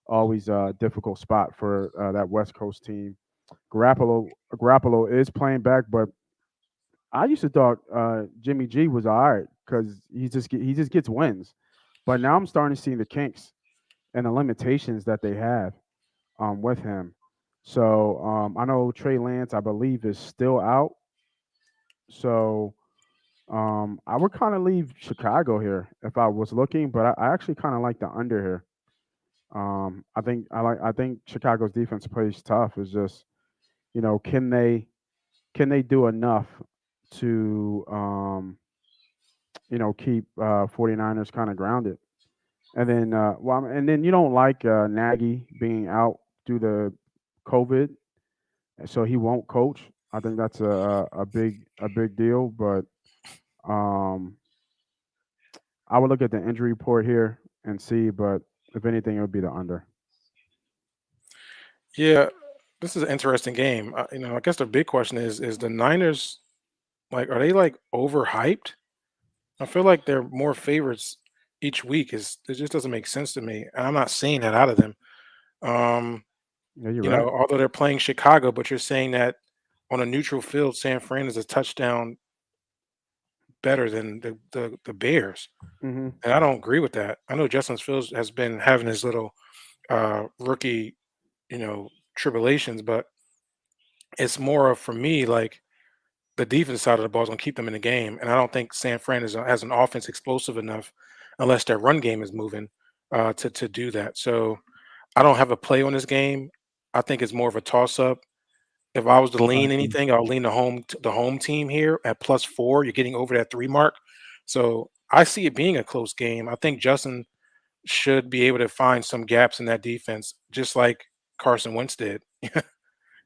always a difficult spot for that West Coast team. Garoppolo is playing back, but I used to thought Jimmy G was all right because he just gets wins, but now I'm starting to see the kinks and the limitations that they have with him. So I know Trey Lance, I believe, is still out. So I would kind of leave Chicago here if I was looking, but I actually kind of like the under here. I think Chicago's defense plays tough. It's just can they can they do enough to keep 49ers kind of grounded? And then and then you don't like Nagy being out due to COVID, so he won't coach. I think that's a big deal, but um I would look at the injury report here and see, but if anything, it would be the under. Yeah, this is an interesting game. I guess the big question is the Niners are they overhyped? I feel like they're more favorites each week. It just doesn't make sense to me, and I'm not seeing that out of them. Um, Yeah, you're right. Although they're playing Chicago, but you're saying that on a neutral field, San Fran is a touchdown better than the Bears, Hmm. and I don't agree with that. I know Justin Fields has been having his little rookie, tribulations, but it's more of for me the defense side of the ball is going to keep them in the game, and I don't think San Fran has an offense explosive enough unless their run game is moving to do that. So I don't have a play on this game. I think it's more of a toss up. If I was to lean anything, I'll lean the home team here at +4. You're getting over that 3 mark. So I see it being a close game. I think Justin should be able to find some gaps in that defense, just like Carson Wentz did. Yeah, I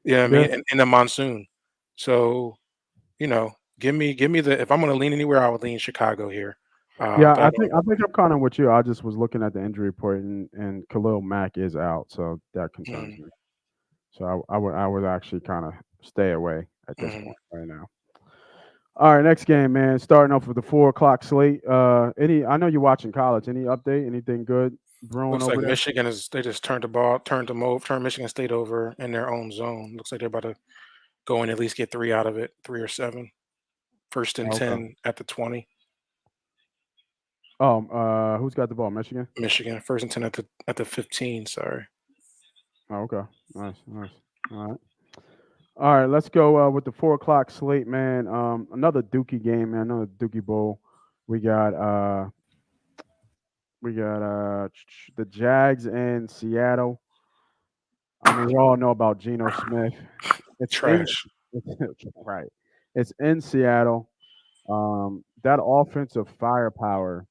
Yeah, mean, in the monsoon. So, give me the if I'm going to lean anywhere, I would lean Chicago here. yeah. But I I think don't. I think I'm kind of with you. I just was looking at the injury report, and Khalil Mack is out, so that concerns Mm, me. So I would actually kind of stay away at this mhm. point right now. All right, next game, man. Starting off with the 4 o'clock slate. I know you're watching college. Any update? Anything good brewing Looks like over there? Michigan they just turned Michigan State over in their own zone. Looks like they're about to go and at least get 3 out of it, 3 or 7. First and Okay. 10 at the 20. Who's got the ball? Michigan. Michigan, first and 10 at the 15, sorry. Oh, okay. Nice, nice. All right. All right, let's go with the 4 o'clock slate, man. Another Dookie game, man. Another Dookie Bowl. We got the Jags in Seattle. I mean, we all know about Geno Smith. It's in Trash. right. It's in Seattle. That offensive firepower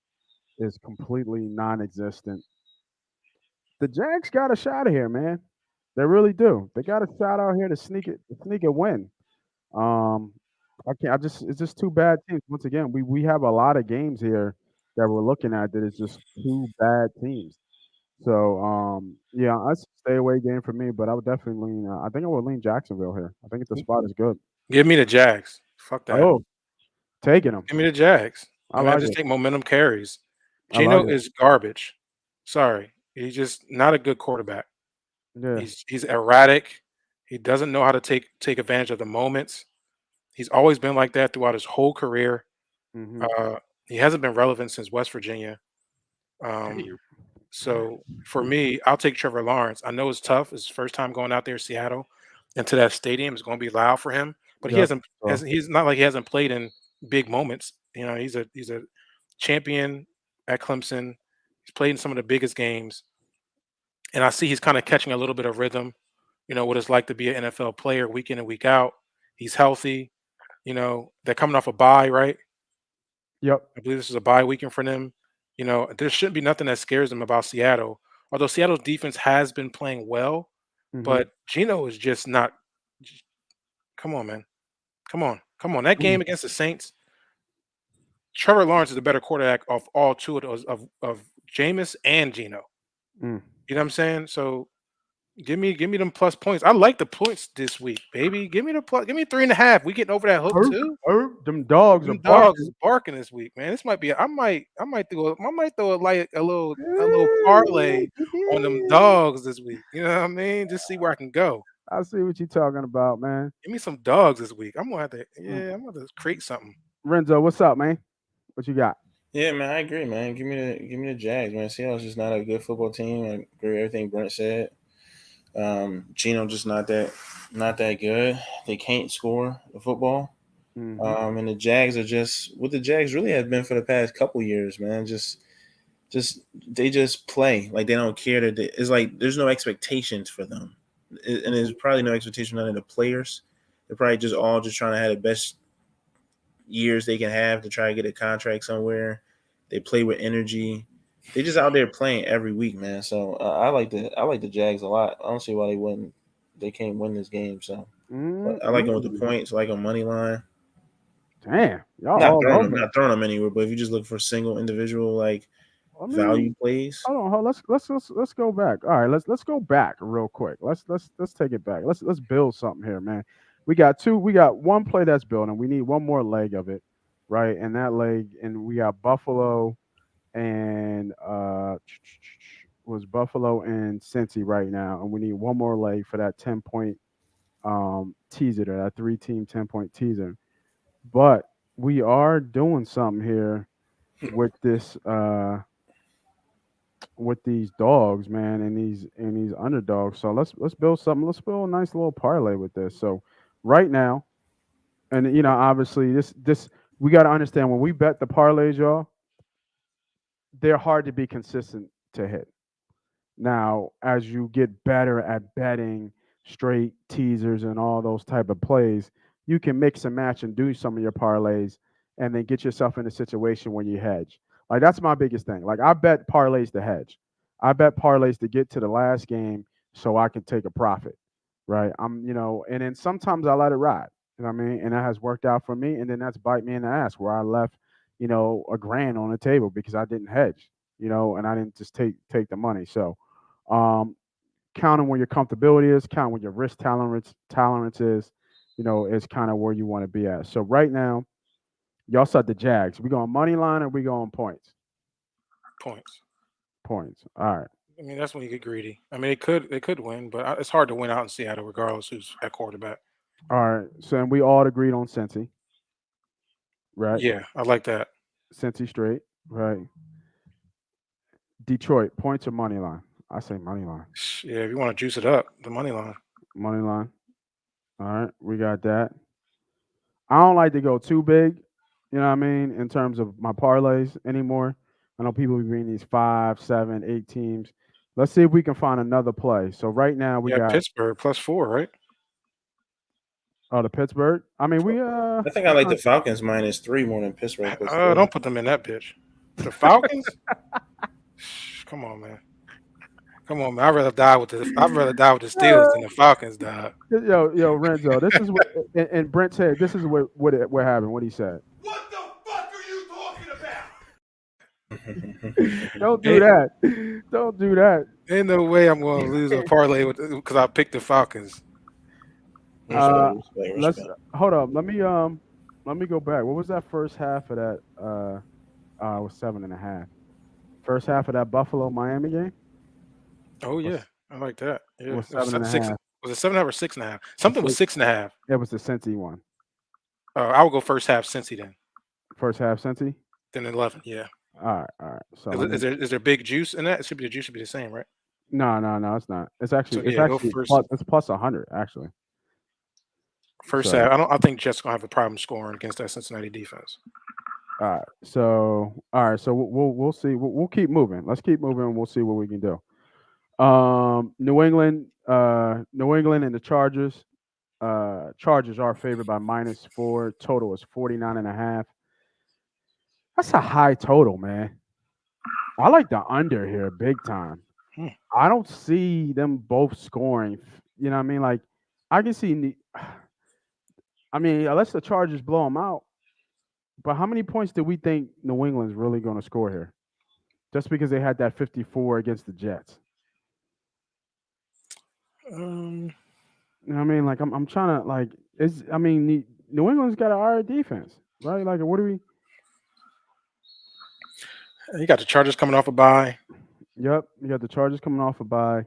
is completely non-existent. The Jags got a shot here, man. They really do. They got a shot out here to sneak a win. Um, I can't. It's just two bad teams. Once again, we have a lot of games here that we're looking at that is just two bad teams. So yeah, I stay away game for me, but I would definitely lean. I think I would lean Jacksonville here. I think the spot is good. Give me the Jags. Fuck that. Oh, taking them. Give me the Jags. I I mean, I like just it. think momentum carries. I like Geno it. is garbage. Sorry. He's just not a good quarterback. Yeah. He's erratic. He doesn't know how to take advantage of the moments. He's always been like that throughout his whole career. Hmm. Uh, he hasn't been relevant since West Virginia. Um, Damn. so for me, I'll take Trevor Lawrence. I know it's tough. It's his first time going out there, Seattle, into that stadium. It's going to be loud for him. But he Yep. hasn't. So, He's not like he hasn't played in big moments. He's a champion at Clemson. He's played in some of the biggest games, and I see he's kind of catching a little bit of rhythm. What it's like to be an NFL player week in and week out. He's healthy. They're coming off a bye, right? yep. I believe this is a bye weekend for them. There shouldn't be nothing that scares them about Seattle. Although Seattle's defense has been playing well, Hmm. but Geno is just not. Come on, man. Come on. That game against the Saints, Trevor Lawrence is the better quarterback of all two of those of Jameis and Geno. Mm. You know what I'm saying? So give me them plus points. I like the points this week, baby. Give me the plus. Give me 3.5. We getting over that hook too. Them dogs are Them dogs barking. is barking this week, man. This might be. I might throw a little parlay on them dogs this week. You know what I mean? Just see where I can go. I see what you're talking about, man. Give me some dogs this week. I'm gonna have to. Mm. Yeah, I'm gonna create something. Renzo, what's up, man? What you got? Yeah, man, I agree, man. Give me the Jags, man. Seattle's just not a good football team. I agree with everything Brent said. Geno just not that good. They can't score the football. Hmm. And the Jags are just what the Jags really have been for the past couple years, man. They just play like they don't care it's like there's no expectations for them, and there's probably no expectation on the players. They're probably just all just trying to have the best years they can have to try to get a contract somewhere. They play with energy. They just out there playing every week, man. So I like the Jags a lot. I don't see why they can't win this game. So I like them with the points. I like them money line. Damn, y'all not throwing them anywhere. But if you just look for single individual value plays. Hold on. Let's go back. All right, let's go back real quick. Let's take it back. Let's build something here, man. We got one play that's building. We need one more leg of it, right? And that leg, and we got Buffalo and was Buffalo and Cincy right now, and we need one more leg for that 10-point teaser, that 3-team 10-point teaser. But we are doing something here with this with these dogs, man, and these underdogs. So let's build something. Let's build a nice little parlay with this. So right now, and obviously this we got to understand when we bet the parlays, y'all, they're hard to be consistent to hit. Now, as you get better at betting straight teasers and all those type of plays, you can mix and match and do some of your parlays and then get yourself in a situation when you hedge. Like that's my biggest thing. Like I bet parlays to hedge. I bet parlays to get to the last game so I can take a profit. Right. And then sometimes I let it ride. You know what I mean? And that has worked out for me. And then that's bite me in the ass where I left, $1,000 on the table because I didn't hedge, and I didn't just take the money. So counting where your comfortability is, counting where your risk tolerance is, is kind of where you want to be at. So right now, y'all said the Jags. We going money line or we going points? Points. All right. I mean, that's when you get greedy. I mean, they could win, but it's hard to win out in Seattle regardless who's at quarterback. All right. So and we all agreed on Cincy. Right? Yeah, I like that. Cincy straight. Right. Detroit, points or money line? I say money line. Yeah, if you want to juice it up, the money line. Money line. All right. We got that. I don't like to go too big, you know what I mean, in terms of my parlays anymore. I know people be bringing these 5, 7, 8 teams. Let's see if we can find another play. So right now we got Pittsburgh +4, right? Oh, the Pittsburgh. I mean, I think I like the Falcons -3 more than Pittsburgh. Don't put them in that bitch. The Falcons. Come on, man. I'd rather die with the Steelers than the Falcons, dog. Yo, Renzo. This is what and Brent said. This is what happened. What he said. What the fuck are you talking about? Don't do that. Don't do that. Ain't no way I'm going to lose a parlay because I picked the Falcons. Let's hold up. Let me go back. What was that first half of that? It was 7.5. First half of that Buffalo Miami game. Oh yeah, I like that. Yeah, it was 7.5. Was it 7.5 or 6.5? Something was 6.5. It was the Cincy one. I would go first half Cincy then. First half Cincy. Then 11. Yeah. All right. So is there big juice in that? The juice should be the same, right? No, it's not. It's actually it's plus 100 actually. First half. I think Jets gonna have a problem scoring against that Cincinnati defense. All right. So we'll see. We'll keep moving. Let's keep moving. And we'll see what we can do. New England and the Chargers. Chargers are favored by -4. Total is 49.5. That's a high total, man. I like the under here big time. I don't see them both scoring. You know what I mean? Like I can see. I mean, unless the Chargers blow them out. But how many points do we think New England's really going to score here? Just because they had that 54 against the Jets. You know what I mean? Like I'm trying to New England's got an alright defense, right? Like what do we? You got the Chargers coming off a bye. Yep, you got the Chargers coming off a bye.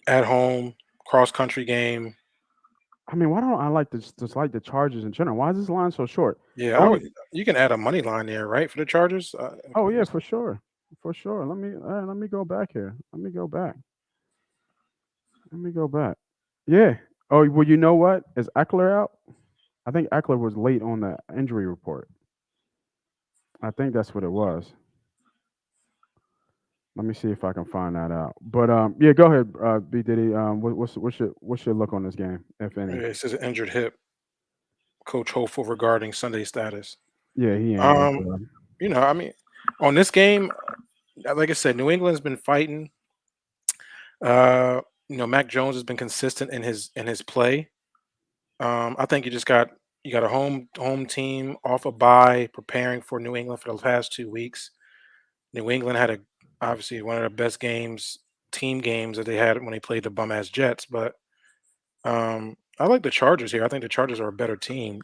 At home, cross country game. I mean, why don't I like just like the Chargers in general? Why is this line so short? Yeah, you can add a money line there, right, for the Chargers? Oh yeah, for sure. Let me go back here. Let me go back. Yeah. Oh, well, you know what? Is Eckler out? I think Eckler was late on the injury report. I think that's what it was. Let me see if I can find that out. But yeah, go ahead, BDiddy. What's your look on this game, if any? It's just an injured hip. Coach hopeful regarding Sunday status. Yeah, he ain't. I mean, on this game, like I said, New England's been fighting. Mac Jones has been consistent in his play. I think you got a home team off a bye, preparing for New England for the past 2 weeks. New England had obviously one of the best team games that they had when they played the bum ass Jets. But I like the Chargers here. I think the Chargers are a better team.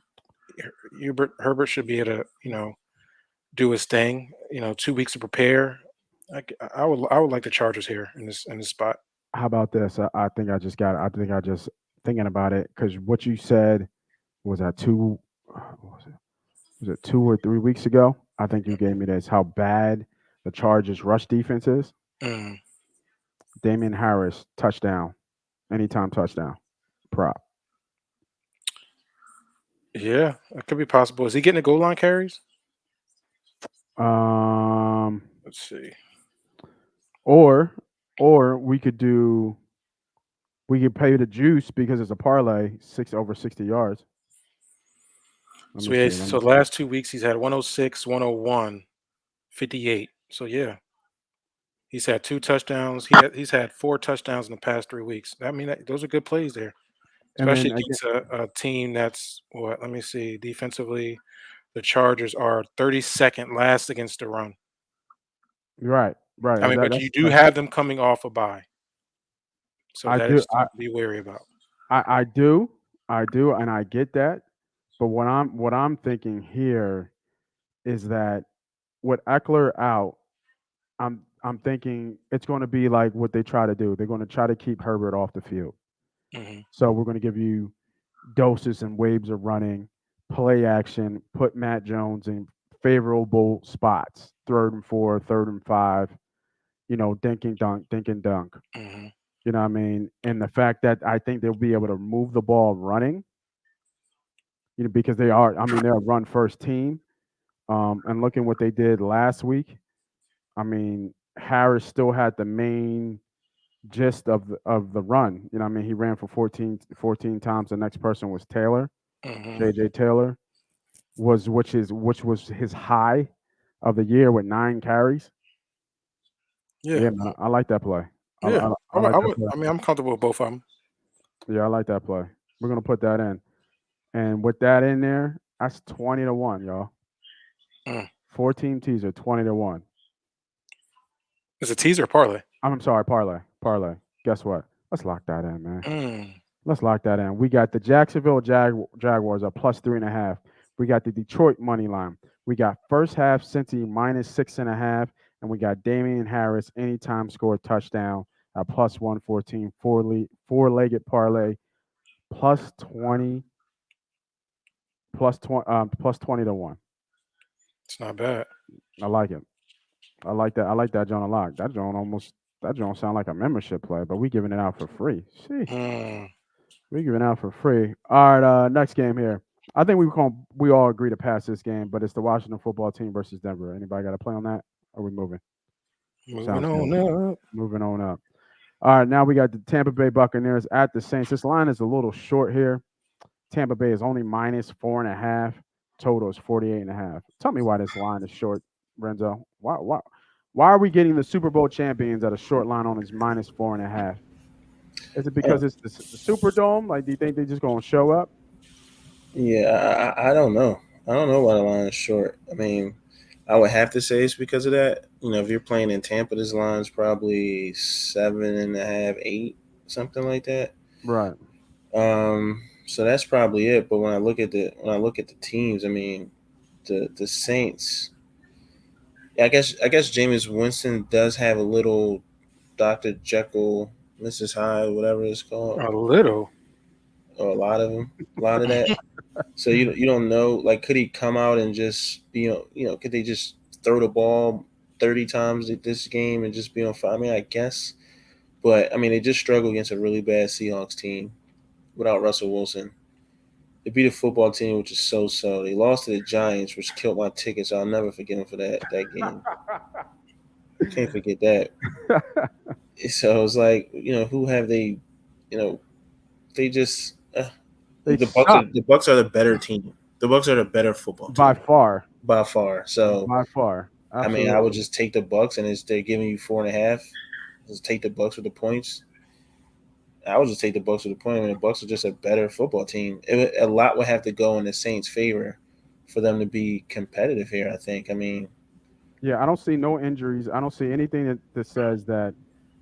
Herbert should be able to do his thing. 2 weeks to prepare. I would like the Chargers here in this spot. How about this? I think I just thinking about it because what you said was that two. What was it? Was it 2 or 3 weeks ago? I think you gave me this. How bad the Chargers' rush defense is. Mm. Damian Harris touchdown, anytime touchdown, prop. Yeah, that could be possible. Is he getting the goal line carries? Let's see. Or we could pay the juice because it's a parlay, over 60 yards. So the last 2 weeks he's had 106, 101, 58. So yeah, he's had 2 touchdowns. He's had 4 touchdowns in the past 3 weeks. I mean, those are good plays there, especially against a team that's what? Let me see. Defensively, the Chargers are 32nd last against the run. Right. I mean, but you do have them coming off a bye, so that is to be wary about. I do, and I get that. But what I'm thinking here is that with Eckler out, I'm thinking it's going to be like what they try to do. They're going to try to keep Herbert off the field. Mm-hmm. So we're going to give you doses and waves of running, play action, put Matt Jones in favorable spots, 3rd and 4, 3rd and 5. Dink and dunk. Mm-hmm. You know what I mean? And the fact that I think they'll be able to move the ball running. Because they're a run first team. And looking what they did last week, I mean, Harris still had the main gist of the run. He ran for 14 times. The next person was Taylor, Mm-hmm. JJ Taylor, which was his high of the year with 9 carries. Yeah, man, I like that play. Yeah, I mean, I'm comfortable with both of them. Yeah, I like that play. We're gonna put that in. And with that in there, that's 20-1, y'all. 14 teaser, 20-1. Is it teaser or parlay? I'm sorry, parlay. Guess what? Let's lock that in, man. Let's lock that in. We got the Jacksonville Jaguars at +3.5. We got the Detroit money line. We got first half Cincy -6.5, and we got Damian Harris anytime score touchdown at +114. Four-legged parlay +20. +20-1. It's not bad. I like it. I like that. I like that John a lot. That John sound like a membership play, but we giving it out for free. See, we giving it out for free. All right, next game here. I think we all agree to pass this game, but it's the Washington football team versus Denver. Anybody got a play on that? Or are we moving? Moving on up. All right, now we got the Tampa Bay Buccaneers at the Saints. This line is a little short here. Tampa Bay is only -4.5. Total is 48.5. Tell me why this line is short, Renzo. Why are we getting the Super Bowl champions at a short line on his -4.5? Is it because it's the Superdome? Like, do you think they're just going to show up? Yeah, I don't know. I don't know why the line is short. I mean, I would have to say it's because of that. If you're playing in Tampa, this line's probably 7.5, 8, something like that. Right. So that's probably it. But when I look at the teams, I mean, the Saints. I guess Jameis Winston does have a little Dr. Jekyll, Mrs. Hyde, whatever it's called. A little, or a lot of them, a lot of that. So you don't know. Like, could he come out and just be could they just throw the ball 30 times this game and just be on fire? I mean, I guess, but I mean, they just struggled against a really bad Seahawks team without Russell Wilson. They beat a football team which is so. They lost to the Giants, which killed my tickets. I'll never forget them for that game. Can't forget that. So it's like, who have they? They just They the suck Bucks are the better team. The Bucks are the better football team by far. by far. So By far. Absolutely. I mean, I would just take the Bucks, and they're giving you 4.5. Just take the Bucks with the points. I would just take the Bucks with the point. I mean, the Bucks are just a better football team. A lot would have to go in the Saints' favor for them to be competitive here, I think. I mean, yeah, I don't see no injuries. I don't see anything that says that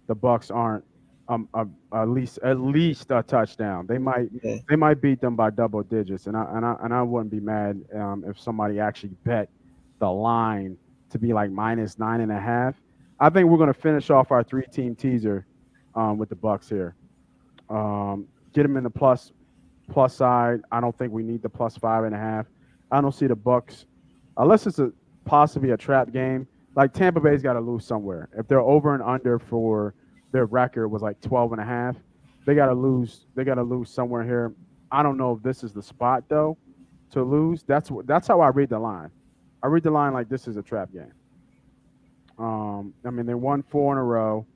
the Bucks aren't at least a touchdown. They might beat them by double digits, and I wouldn't be mad if somebody actually bet the line to be like -9.5. I think we're gonna finish off our 3-team teaser with the Bucks here. Get them in the plus side. I don't think we need the +5.5. I don't see the Bucks unless it's possibly a trap game. Like Tampa Bay's got to lose somewhere. If they're over and under for their record was like 12.5, they got to lose. They got to lose somewhere here. I don't know if this is the spot though to lose. That's how I read the line. I read the line like this is a trap game. I mean, they won 4 in a row.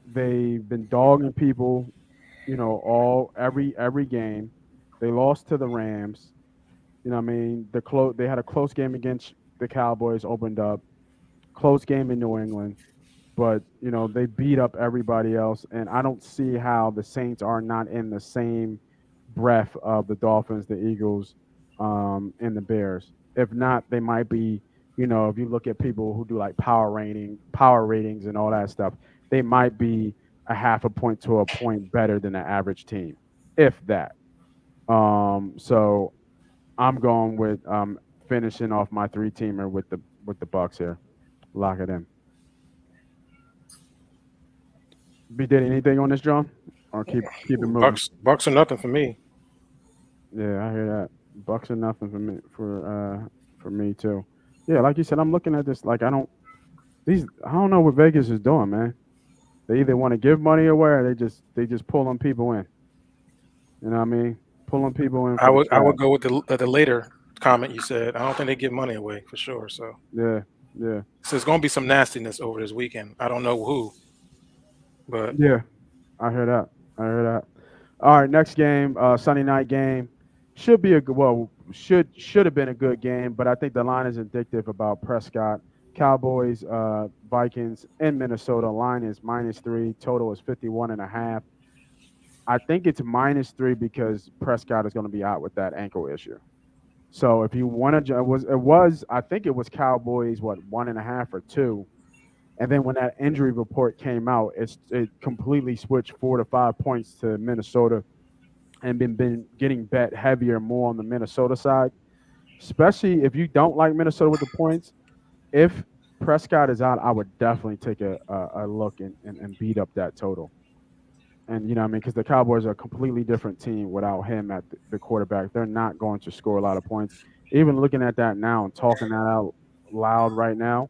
They've been dogging people, every game. They lost to the Rams. You know what I mean? They had a close game against the Cowboys, opened up. Close game in New England. But, they beat up everybody else. And I don't see how the Saints are not in the same breath of the Dolphins, the Eagles, and the Bears. If not, they might be, if you look at people who do like power ratings and all that stuff, they might be a half a point to a point better than the average team, if that. So I'm going with finishing off my 3-teamer with the Bucks here. Lock it in. B.Diddy, anything on this, John? Or keep it moving? Bucks are nothing for me. Yeah, I hear that. Bucks are nothing for me too. Yeah, like you said, I'm looking at this like I don't know what Vegas is doing, man. They either want to give money away or they just pulling people in. You know what I mean? Pulling people in. I would go with the later comment you said. I don't think they give money away for sure. So yeah. So there's going to be some nastiness over this weekend. I don't know who, but yeah, I hear that. All right, next game, Sunday night game, should have been a good game, but I think the line is indicative about Prescott. Cowboys, Vikings in Minnesota. Line is -3. Total is 51.5. I think it's -3 because Prescott is going to be out with that ankle issue. So if you want to, I think it was Cowboys 1.5 or 2, and then when that injury report came out, it completely switched 4 to 5 points to Minnesota, and been getting bet heavier more on the Minnesota side, especially if you don't like Minnesota with the points. If Prescott is out, I would definitely take a look and beat up that total. And you know what I mean, because the Cowboys are a completely different team without him at the quarterback. They're not going to score a lot of points. Even looking at that now and talking that out loud right now,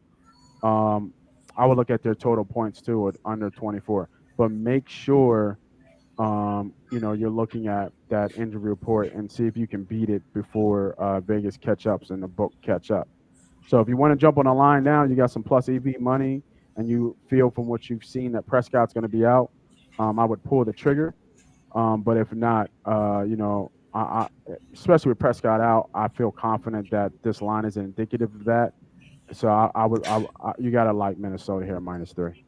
I would look at their total points too at under 24. But make sure, you're looking at that injury report and see if you can beat it before Vegas catch ups and the book catch up. So if you want to jump on a line now, you got some plus EV money, and you feel from what you've seen that Prescott's going to be out. I would pull the trigger, but if not, I especially with Prescott out, I feel confident that this line is indicative of that. So you gotta like Minnesota here -3.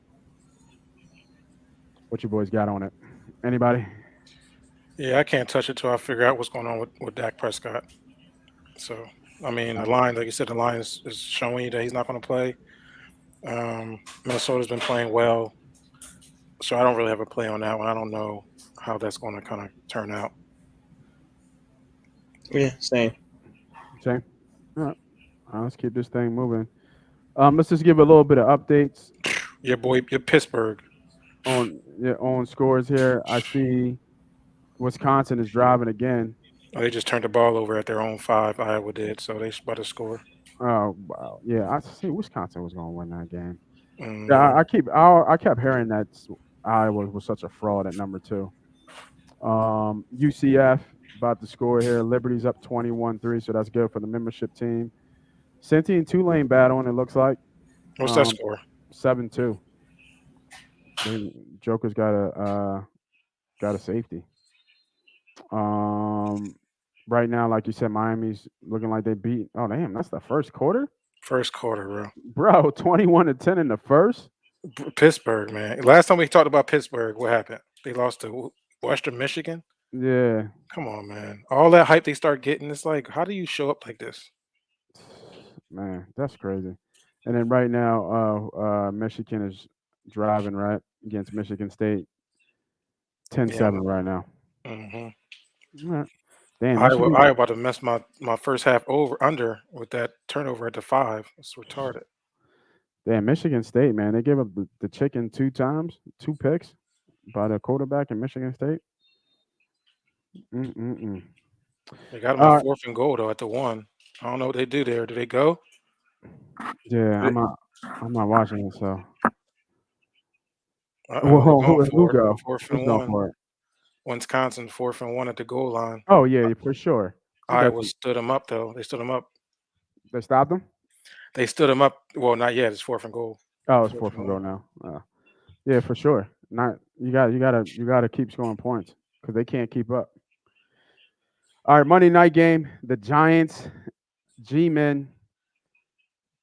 What you boys got on it? Anybody? Yeah, I can't touch it till I figure out what's going on with Dak Prescott. So I mean, the line, like you said, the line is showing you that he's not going to play. Minnesota's been playing well. So I don't really have a play on that one. I don't know how that's going to kind of turn out. Yeah, same. All right. Let's keep this thing moving. Let's just give a little bit of updates. Your Pittsburgh. On scores here. I see Wisconsin is driving again. Oh, they just turned the ball over at their own 5. Iowa did, so they about to score. Oh wow, yeah. I see Wisconsin was going to win that game. Mm-hmm. Yeah, I kept hearing that Iowa was such a fraud at number 2. UCF about to score here. Liberty's up 21-3, so that's good for the membership team. Cincy and Tulane battling, it looks like. What's that score? 7-2. Joker's got a safety. Right now, like you said, Miami's looking like they beat. Oh damn, that's the first quarter, First quarter, bro. bro. 21-10 in the first. Pittsburgh, man. Last time we talked about Pittsburgh, what happened? They lost to Western Michigan. Yeah, Come on, man. All that hype they start getting, it's like, how do you show up like this? man, that's crazy. And then right now, Michigan is driving right against Michigan State, 10-7 Yeah. right now. Mm-hmm. Right. Damn, that should I be. about to mess my first half over under with that turnover at the 5. It's retarded. Damn, Michigan State, man, they gave up the chicken 2 times, 2 picks by the quarterback in Michigan State. Mm-mm-mm. They got them All on right. 4th and goal though at the 1. I don't know what they do there. Do they go? Yeah, They- I'm not watching it, so. Uh-oh, they're Whoa, going who for it. go? 4th Who's and going 1. for it? Wisconsin 4th and 1 at the goal line. Oh yeah, for sure. You got Iowa stood them up though. They stood them up. They stopped them. They stood them up. Well, not yet. It's 4th and goal. Oh, it's 4th fourth and and go 1. now. Yeah, for sure. Not you gotta keep scoring points because they can't keep up. All right, Monday night game. The Giants, G-men,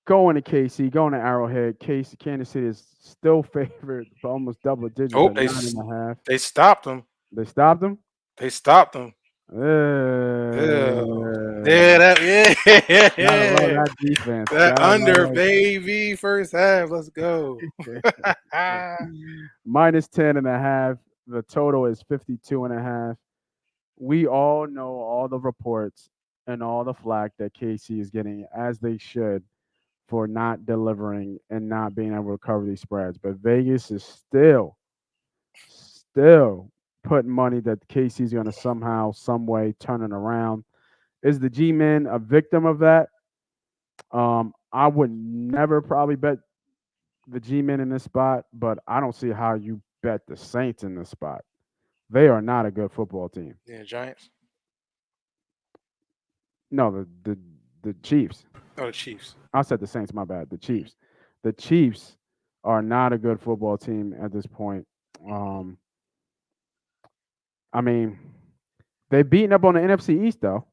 going to KC, going to Arrowhead. Kansas City is still favored for almost double digits Oh, at 9.5. they stopped them. They stopped them. They stopped them. Yeah, Yeah, gotta love that defense. that Gotta love under, that. baby. First half. Let's go. Minus 10.5. The total is 52.5. We all know all the reports and all the flack that KC is getting, as they should, for not delivering and not being able to cover these spreads. But Vegas is still putting money that KC is going to somehow, some way turn it around. Is the G-Men a victim of that? I would never probably bet the G-Men in this spot, but I don't see how you bet the Saints in this spot. They are not a good football team. Yeah, Giants. No, the Chiefs. Oh, the Chiefs. I said the Saints. My bad. The Chiefs. The Chiefs are not a good football team at this point. I mean, they've beaten up on the NFC East though,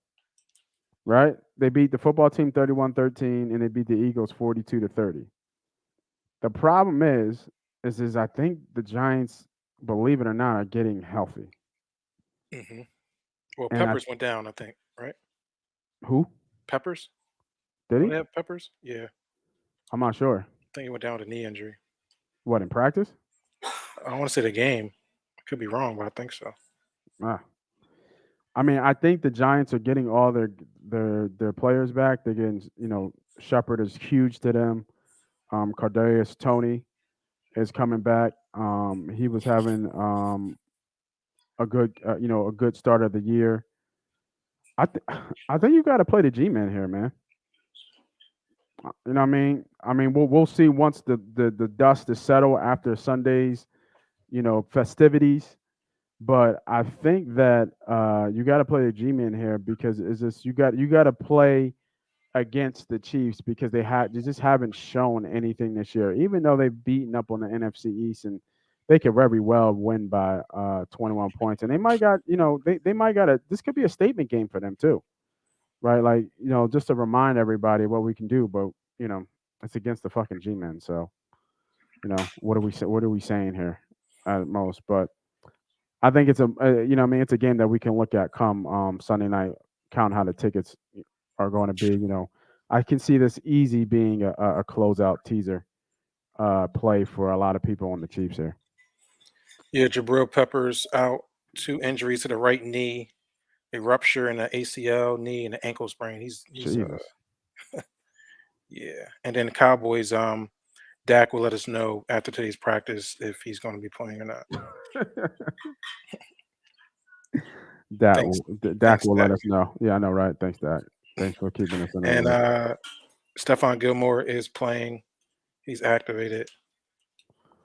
right? They beat the football team 31-13, and they beat the Eagles 42-30. The problem is I think the Giants, believe it or not, are getting healthy. Mm-hmm. Well, And Peppers went down, I think, right? Who? Peppers? Did Don't he? they have Peppers? Yeah. I'm not sure. I think he went down with a knee injury. What, in practice? I don't want to say the game. I could be wrong, but I think so. Ah. I mean, I think the Giants are getting all their players back. They're getting, Shepard is huge to them. Kadarius Toney is coming back. He was having a good start of the year. I think you got to play the G-men here, man. You know what I mean? I mean, we'll see once the dust is settled after Sunday's, festivities. But I think that you got to play the G-men here because it's just you got to play against the Chiefs because they just haven't shown anything this year. Even though they've beaten up on the NFC East and they could very well win by 21 points, and they might got they might got this could be a statement game for them too, right? Like just to remind everybody what we can do, but it's against the fucking G-men, so what are we saying here at most? But I think it's it's a game that we can look at come Sunday night, count how the tickets are going to be. I can see this easy being a closeout teaser play for a lot of people on the Chiefs here. Yeah, Jabril Peppers out, 2 injuries to the right knee, a rupture in the ACL, knee, and an ankle sprain. He's yeah. And then the Cowboys, Dak will let us know after today's practice if he's going to be playing or not. Dak will let us know. Yeah, I know, right? Thanks, Dak. Thanks for keeping us in the And loop. Stefan Gilmore is playing. He's activated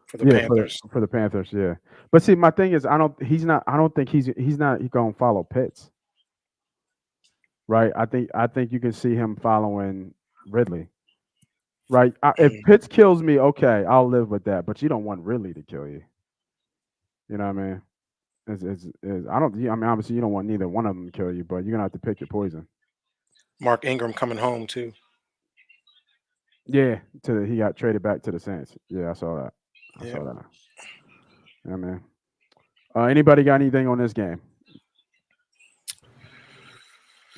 for the Panthers. For the Panthers, yeah. But see, my thing is, I don't think he's going to follow Pitts. Right? I think you can see him following Ridley. Right? If Pitts kills me, okay, I'll live with that. But you don't want Ridley to kill you. You know what I mean? I don't. I mean, obviously, you don't want neither one of them to kill you, but you're gonna have to pick your poison. Mark Ingram coming home too. Yeah, he got traded back to the Saints. Yeah, I saw that. I Yeah. saw that. Yeah, man. Anybody got anything on this game?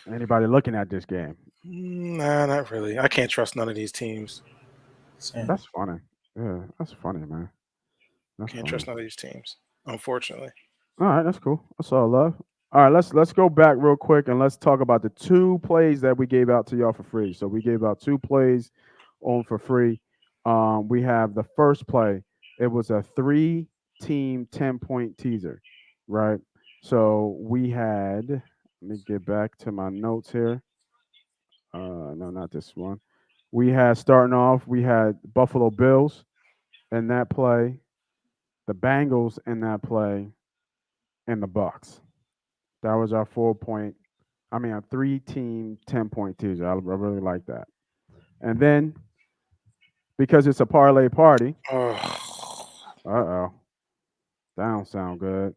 Anybody looking at this game? Nah, not really. I can't trust none of these teams. Same. That's funny. Yeah, that's funny, man. That's Can't funny. trust none of these teams, unfortunately. All right, that's cool. That's all love. All right, let's go back real quick and let's talk about the 2 plays that we gave out to y'all for free. So we gave out 2 plays on for free. We have the first play. It was a 3-team 10-point teaser, right? So we had. Let me get back to my notes here. No, not this one. We had starting off. We had Buffalo Bills in that play, the Bengals in that play, and the Bucks. That was our 4-point. I mean, a 3-team 10-point teaser. I really like that. And then because it's a parlay party. Oh, That don't sound good.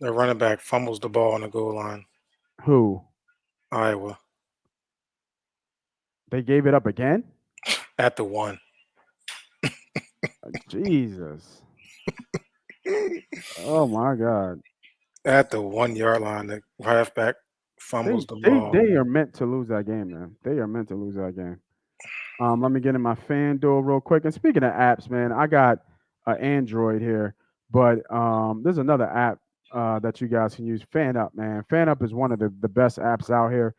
the running back fumbles the ball on the goal line. Who? Iowa They gave it up again? at the 1. Jesus. Oh my God. At the 1-yard line, the halfback fumbles the They ball. they are meant to lose that game, man. They are meant to lose that game. Let me get in my FanDuel real quick. And speaking of apps, man, I got an Android here, but there's another app that you guys can use. FanUp, man. FanUp is one of the best apps out here.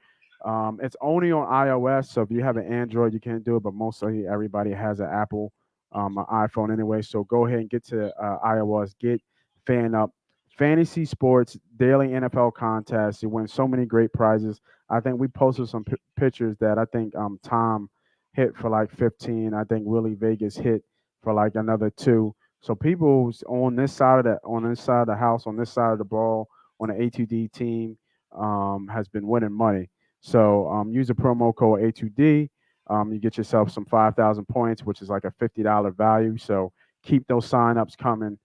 It's only on iOS, so if you have an Android, you can't do it. But mostly everybody has an Apple, an iPhone anyway. So go ahead and get to iOS. Get FanUp. Fantasy sports, daily NFL contests. You win so many great prizes. I think we posted some pictures that I think Tom hit for like 15. I think Willie Vegas hit for like another 2. So people on this side of the house, on this side of the ball, on the A2D team, has been winning money. So use the promo code A2D. You get yourself some 5,000 points, which is like a $50 value. So keep those signups coming.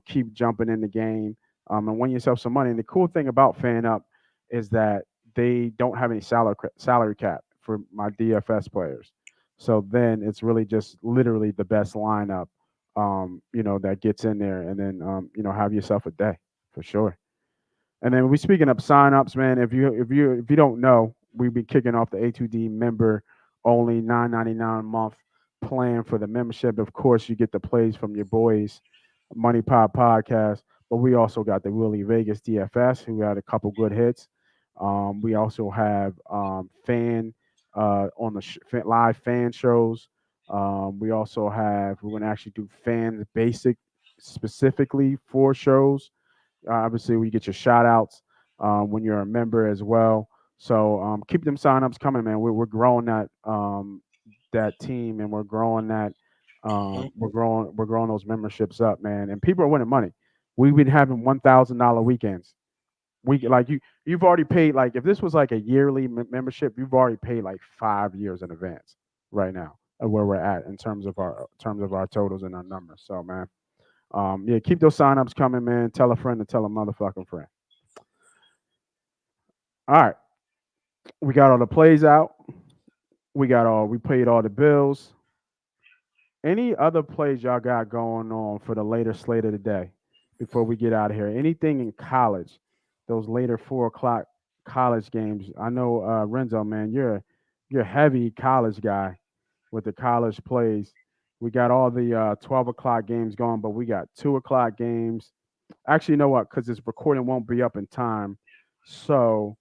Keep jumping in the game, and win yourself some money. And the cool thing about FanUp is that they don't have any salary cap for my DFS players. So then it's really just literally the best lineup, that gets in there, and then have yourself a day for sure. And then we speaking of signups, man. If you don't know, we've been kicking off the A2D member only $9.99 a month plan for the membership. Of course, you get the plays from your boys, MoneyPot Podcast, but we also got the Willie Vegas DFS, who had a couple good hits. We also have fan on the live fan shows. We're going to actually do fan basic specifically for shows. Obviously, we get your shout outs when you're a member as well. So keep them signups coming, man. We're growing that team, and we're growing that. We're growing those memberships up, man. And people are winning money. We've been having $1,000 weekends. You've already paid, like, if this was like a yearly membership, you've already paid like 5 years in advance right now of where we're at in terms of our totals and our numbers. So, man, yeah, keep those signups coming, man. Tell a friend to tell a motherfucking friend. All right, we got all the plays out. We paid all the bills. Any other plays y'all got going on for the later slate of the day before we get out of here? Anything in college? Those later 4:00 college games. I know Renzo, man, you're a heavy college guy with the college plays. We got all the 12 o'clock games going, but we got 2 o'clock games. Actually, you know what? Because this recording won't be up in time. So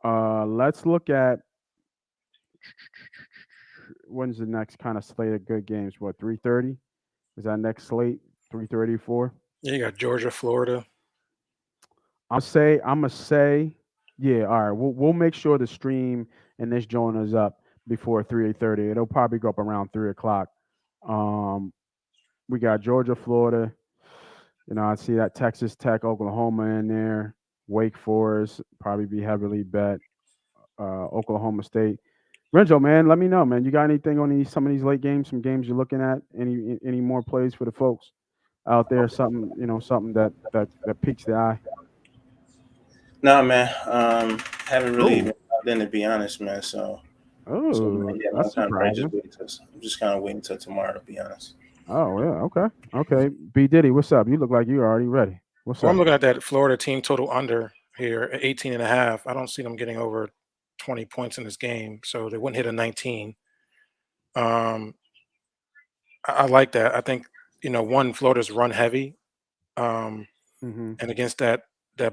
let's look at when's the next kind of slate of good games? What, 3:30? Is that next slate? 3:34? Yeah, you got Georgia, Florida. I'm gonna say, yeah. All right, we'll make sure the stream and this joint is up before 3:30. It'll probably go up around 3 o'clock. We got Georgia, Florida. I see that Texas Tech, Oklahoma in there. Wake Forest probably be heavily bet. Oklahoma State. Renzo, man, let me know, man. You got anything on some of these late games? Some games you're looking at? Any more plays for the folks? out there? Something something that piques the eye. No, man. Haven't really been out there, to be honest, man. So That's surprising. I'm just kind of waiting until tomorrow, to be honest. Oh yeah, okay. B.Diddy, what's up? You look like you're already ready. What's up? I'm looking at that Florida team total under here at 18.5. I don't see them getting over 20 points in this game, so they wouldn't hit a 19. I like that. I think Florida's run heavy, and against that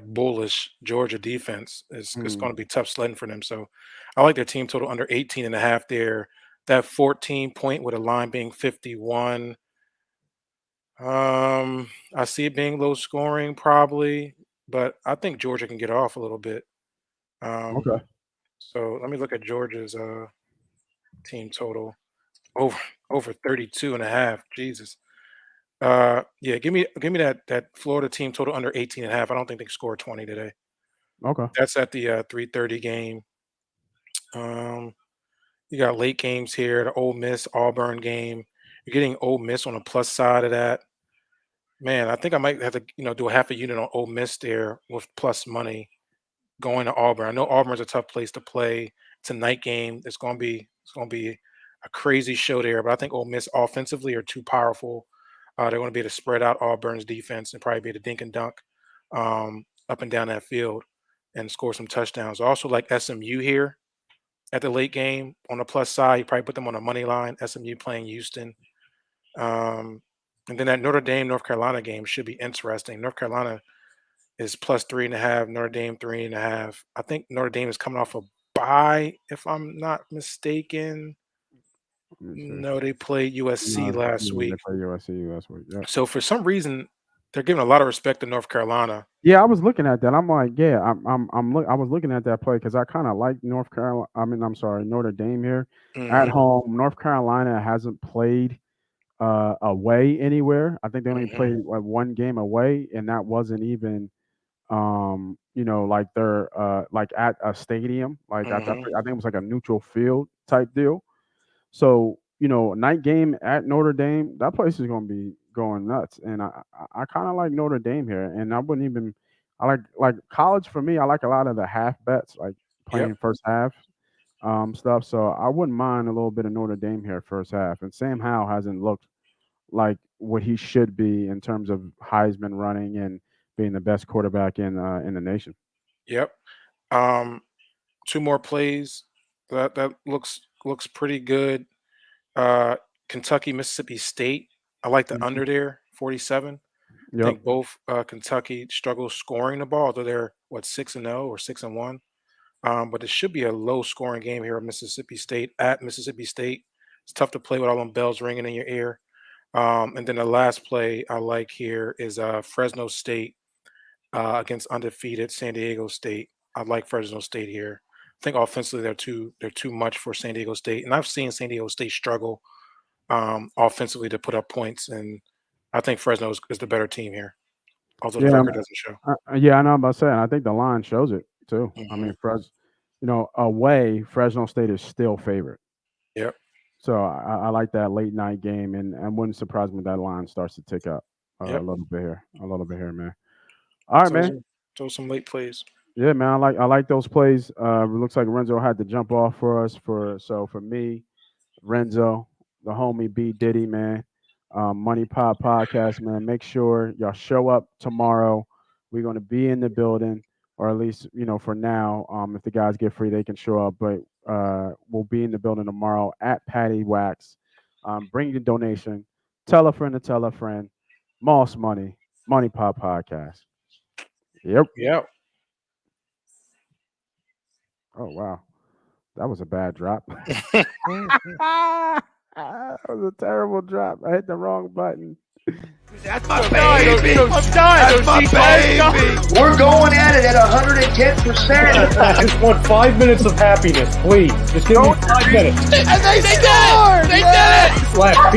bullish Georgia defense it's going to be tough sledding for them. So I like their team total under 18.5 there. That 14 point with a line being 51. I see it being low scoring probably, but I think Georgia can get off a little bit. Okay. So let me look at Georgia's team total over 32.5. Jesus. Yeah, give me that Florida team total under 18.5. I don't think they scored 20 today. Okay. That's at the 3:30 game. You got late games here, the Ole Miss Auburn game. You're getting Ole Miss on the plus side of that. Man, I think I might have to do a half a unit on Ole Miss there with plus money going to Auburn. I know Auburn's a tough place to play. It's a night game. It's going to be a crazy show there, but I think Ole Miss offensively are too powerful. They're going to be able to spread out Auburn's defense and probably be able to dink and dunk up and down that field and score some touchdowns. I also like SMU here at the late game on the plus side. You probably put them on a money line. SMU playing Houston. And then that Notre Dame, North Carolina game should be interesting. North Carolina is plus 3.5, Notre Dame 3.5. I think Notre Dame is coming off a bye, if I'm not mistaken. No, they played USC last week. They played USC last week. Yeah. So for some reason, they're giving a lot of respect to North Carolina. Yeah, I was looking at that. I'm like, yeah, I was looking at that play because I kind of like Notre Dame here at home. North Carolina hasn't played away anywhere. I think they only played one game away, and that wasn't even like they're like at a stadium. Like I think it was like a neutral field type deal. So night game at Notre Dame, that place is going to be going nuts, and I kind of like Notre Dame here, and I wouldn't even I like college for me. I like a lot of the half bets, like playing first half stuff. So I wouldn't mind a little bit of Notre Dame here first half. And Sam Howell hasn't looked like what he should be in terms of Heisman running and being the best quarterback in the nation. Yep. Two more plays that looks pretty good. Kentucky, Mississippi State. I like the under there, 47. I think both Kentucky struggle scoring the ball, although they're 6-0 or 6-1. But it should be a low scoring game here at Mississippi State. It's tough to play with all them bells ringing in your ear. And then the last play I like here is Fresno State against undefeated San Diego State. I like Fresno State here. I think offensively they're too much for San Diego State, and I've seen San Diego State struggle offensively to put up points, and I think Fresno is the better team here, although the record doesn't show. I know about saying. I think the line shows it too. I mean, away Fresno State is still favorite. Yep. So I like that late night game, and wouldn't surprise me if that line starts to tick up a little bit here, man. All right, man. So some late plays. Yeah, man. I like those plays. It looks like Renzo had to jump off for us. So for me, Renzo, the homie B.Diddy, man. MoneyPot Podcast, man. Make sure y'all show up tomorrow. We're going to be in the building, or at least for now. If the guys get free, they can show up. But we'll be in the building tomorrow at Patty Wax. Bring your donation. Tell a friend to tell a friend. Moss Money, MoneyPot Podcast. Yep. Oh, wow. That was a bad drop. That was a terrible drop. I hit the wrong button. That's my baby. I'm dying. That's my baby. We're going at it at 110%. I just want 5 minutes of happiness, please. Just give me 5 minutes. And they scored. They did it. Left.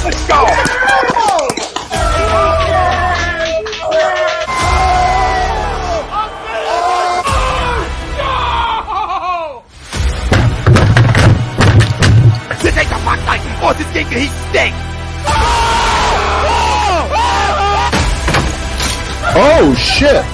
Let's go. He stinks. Oh shit!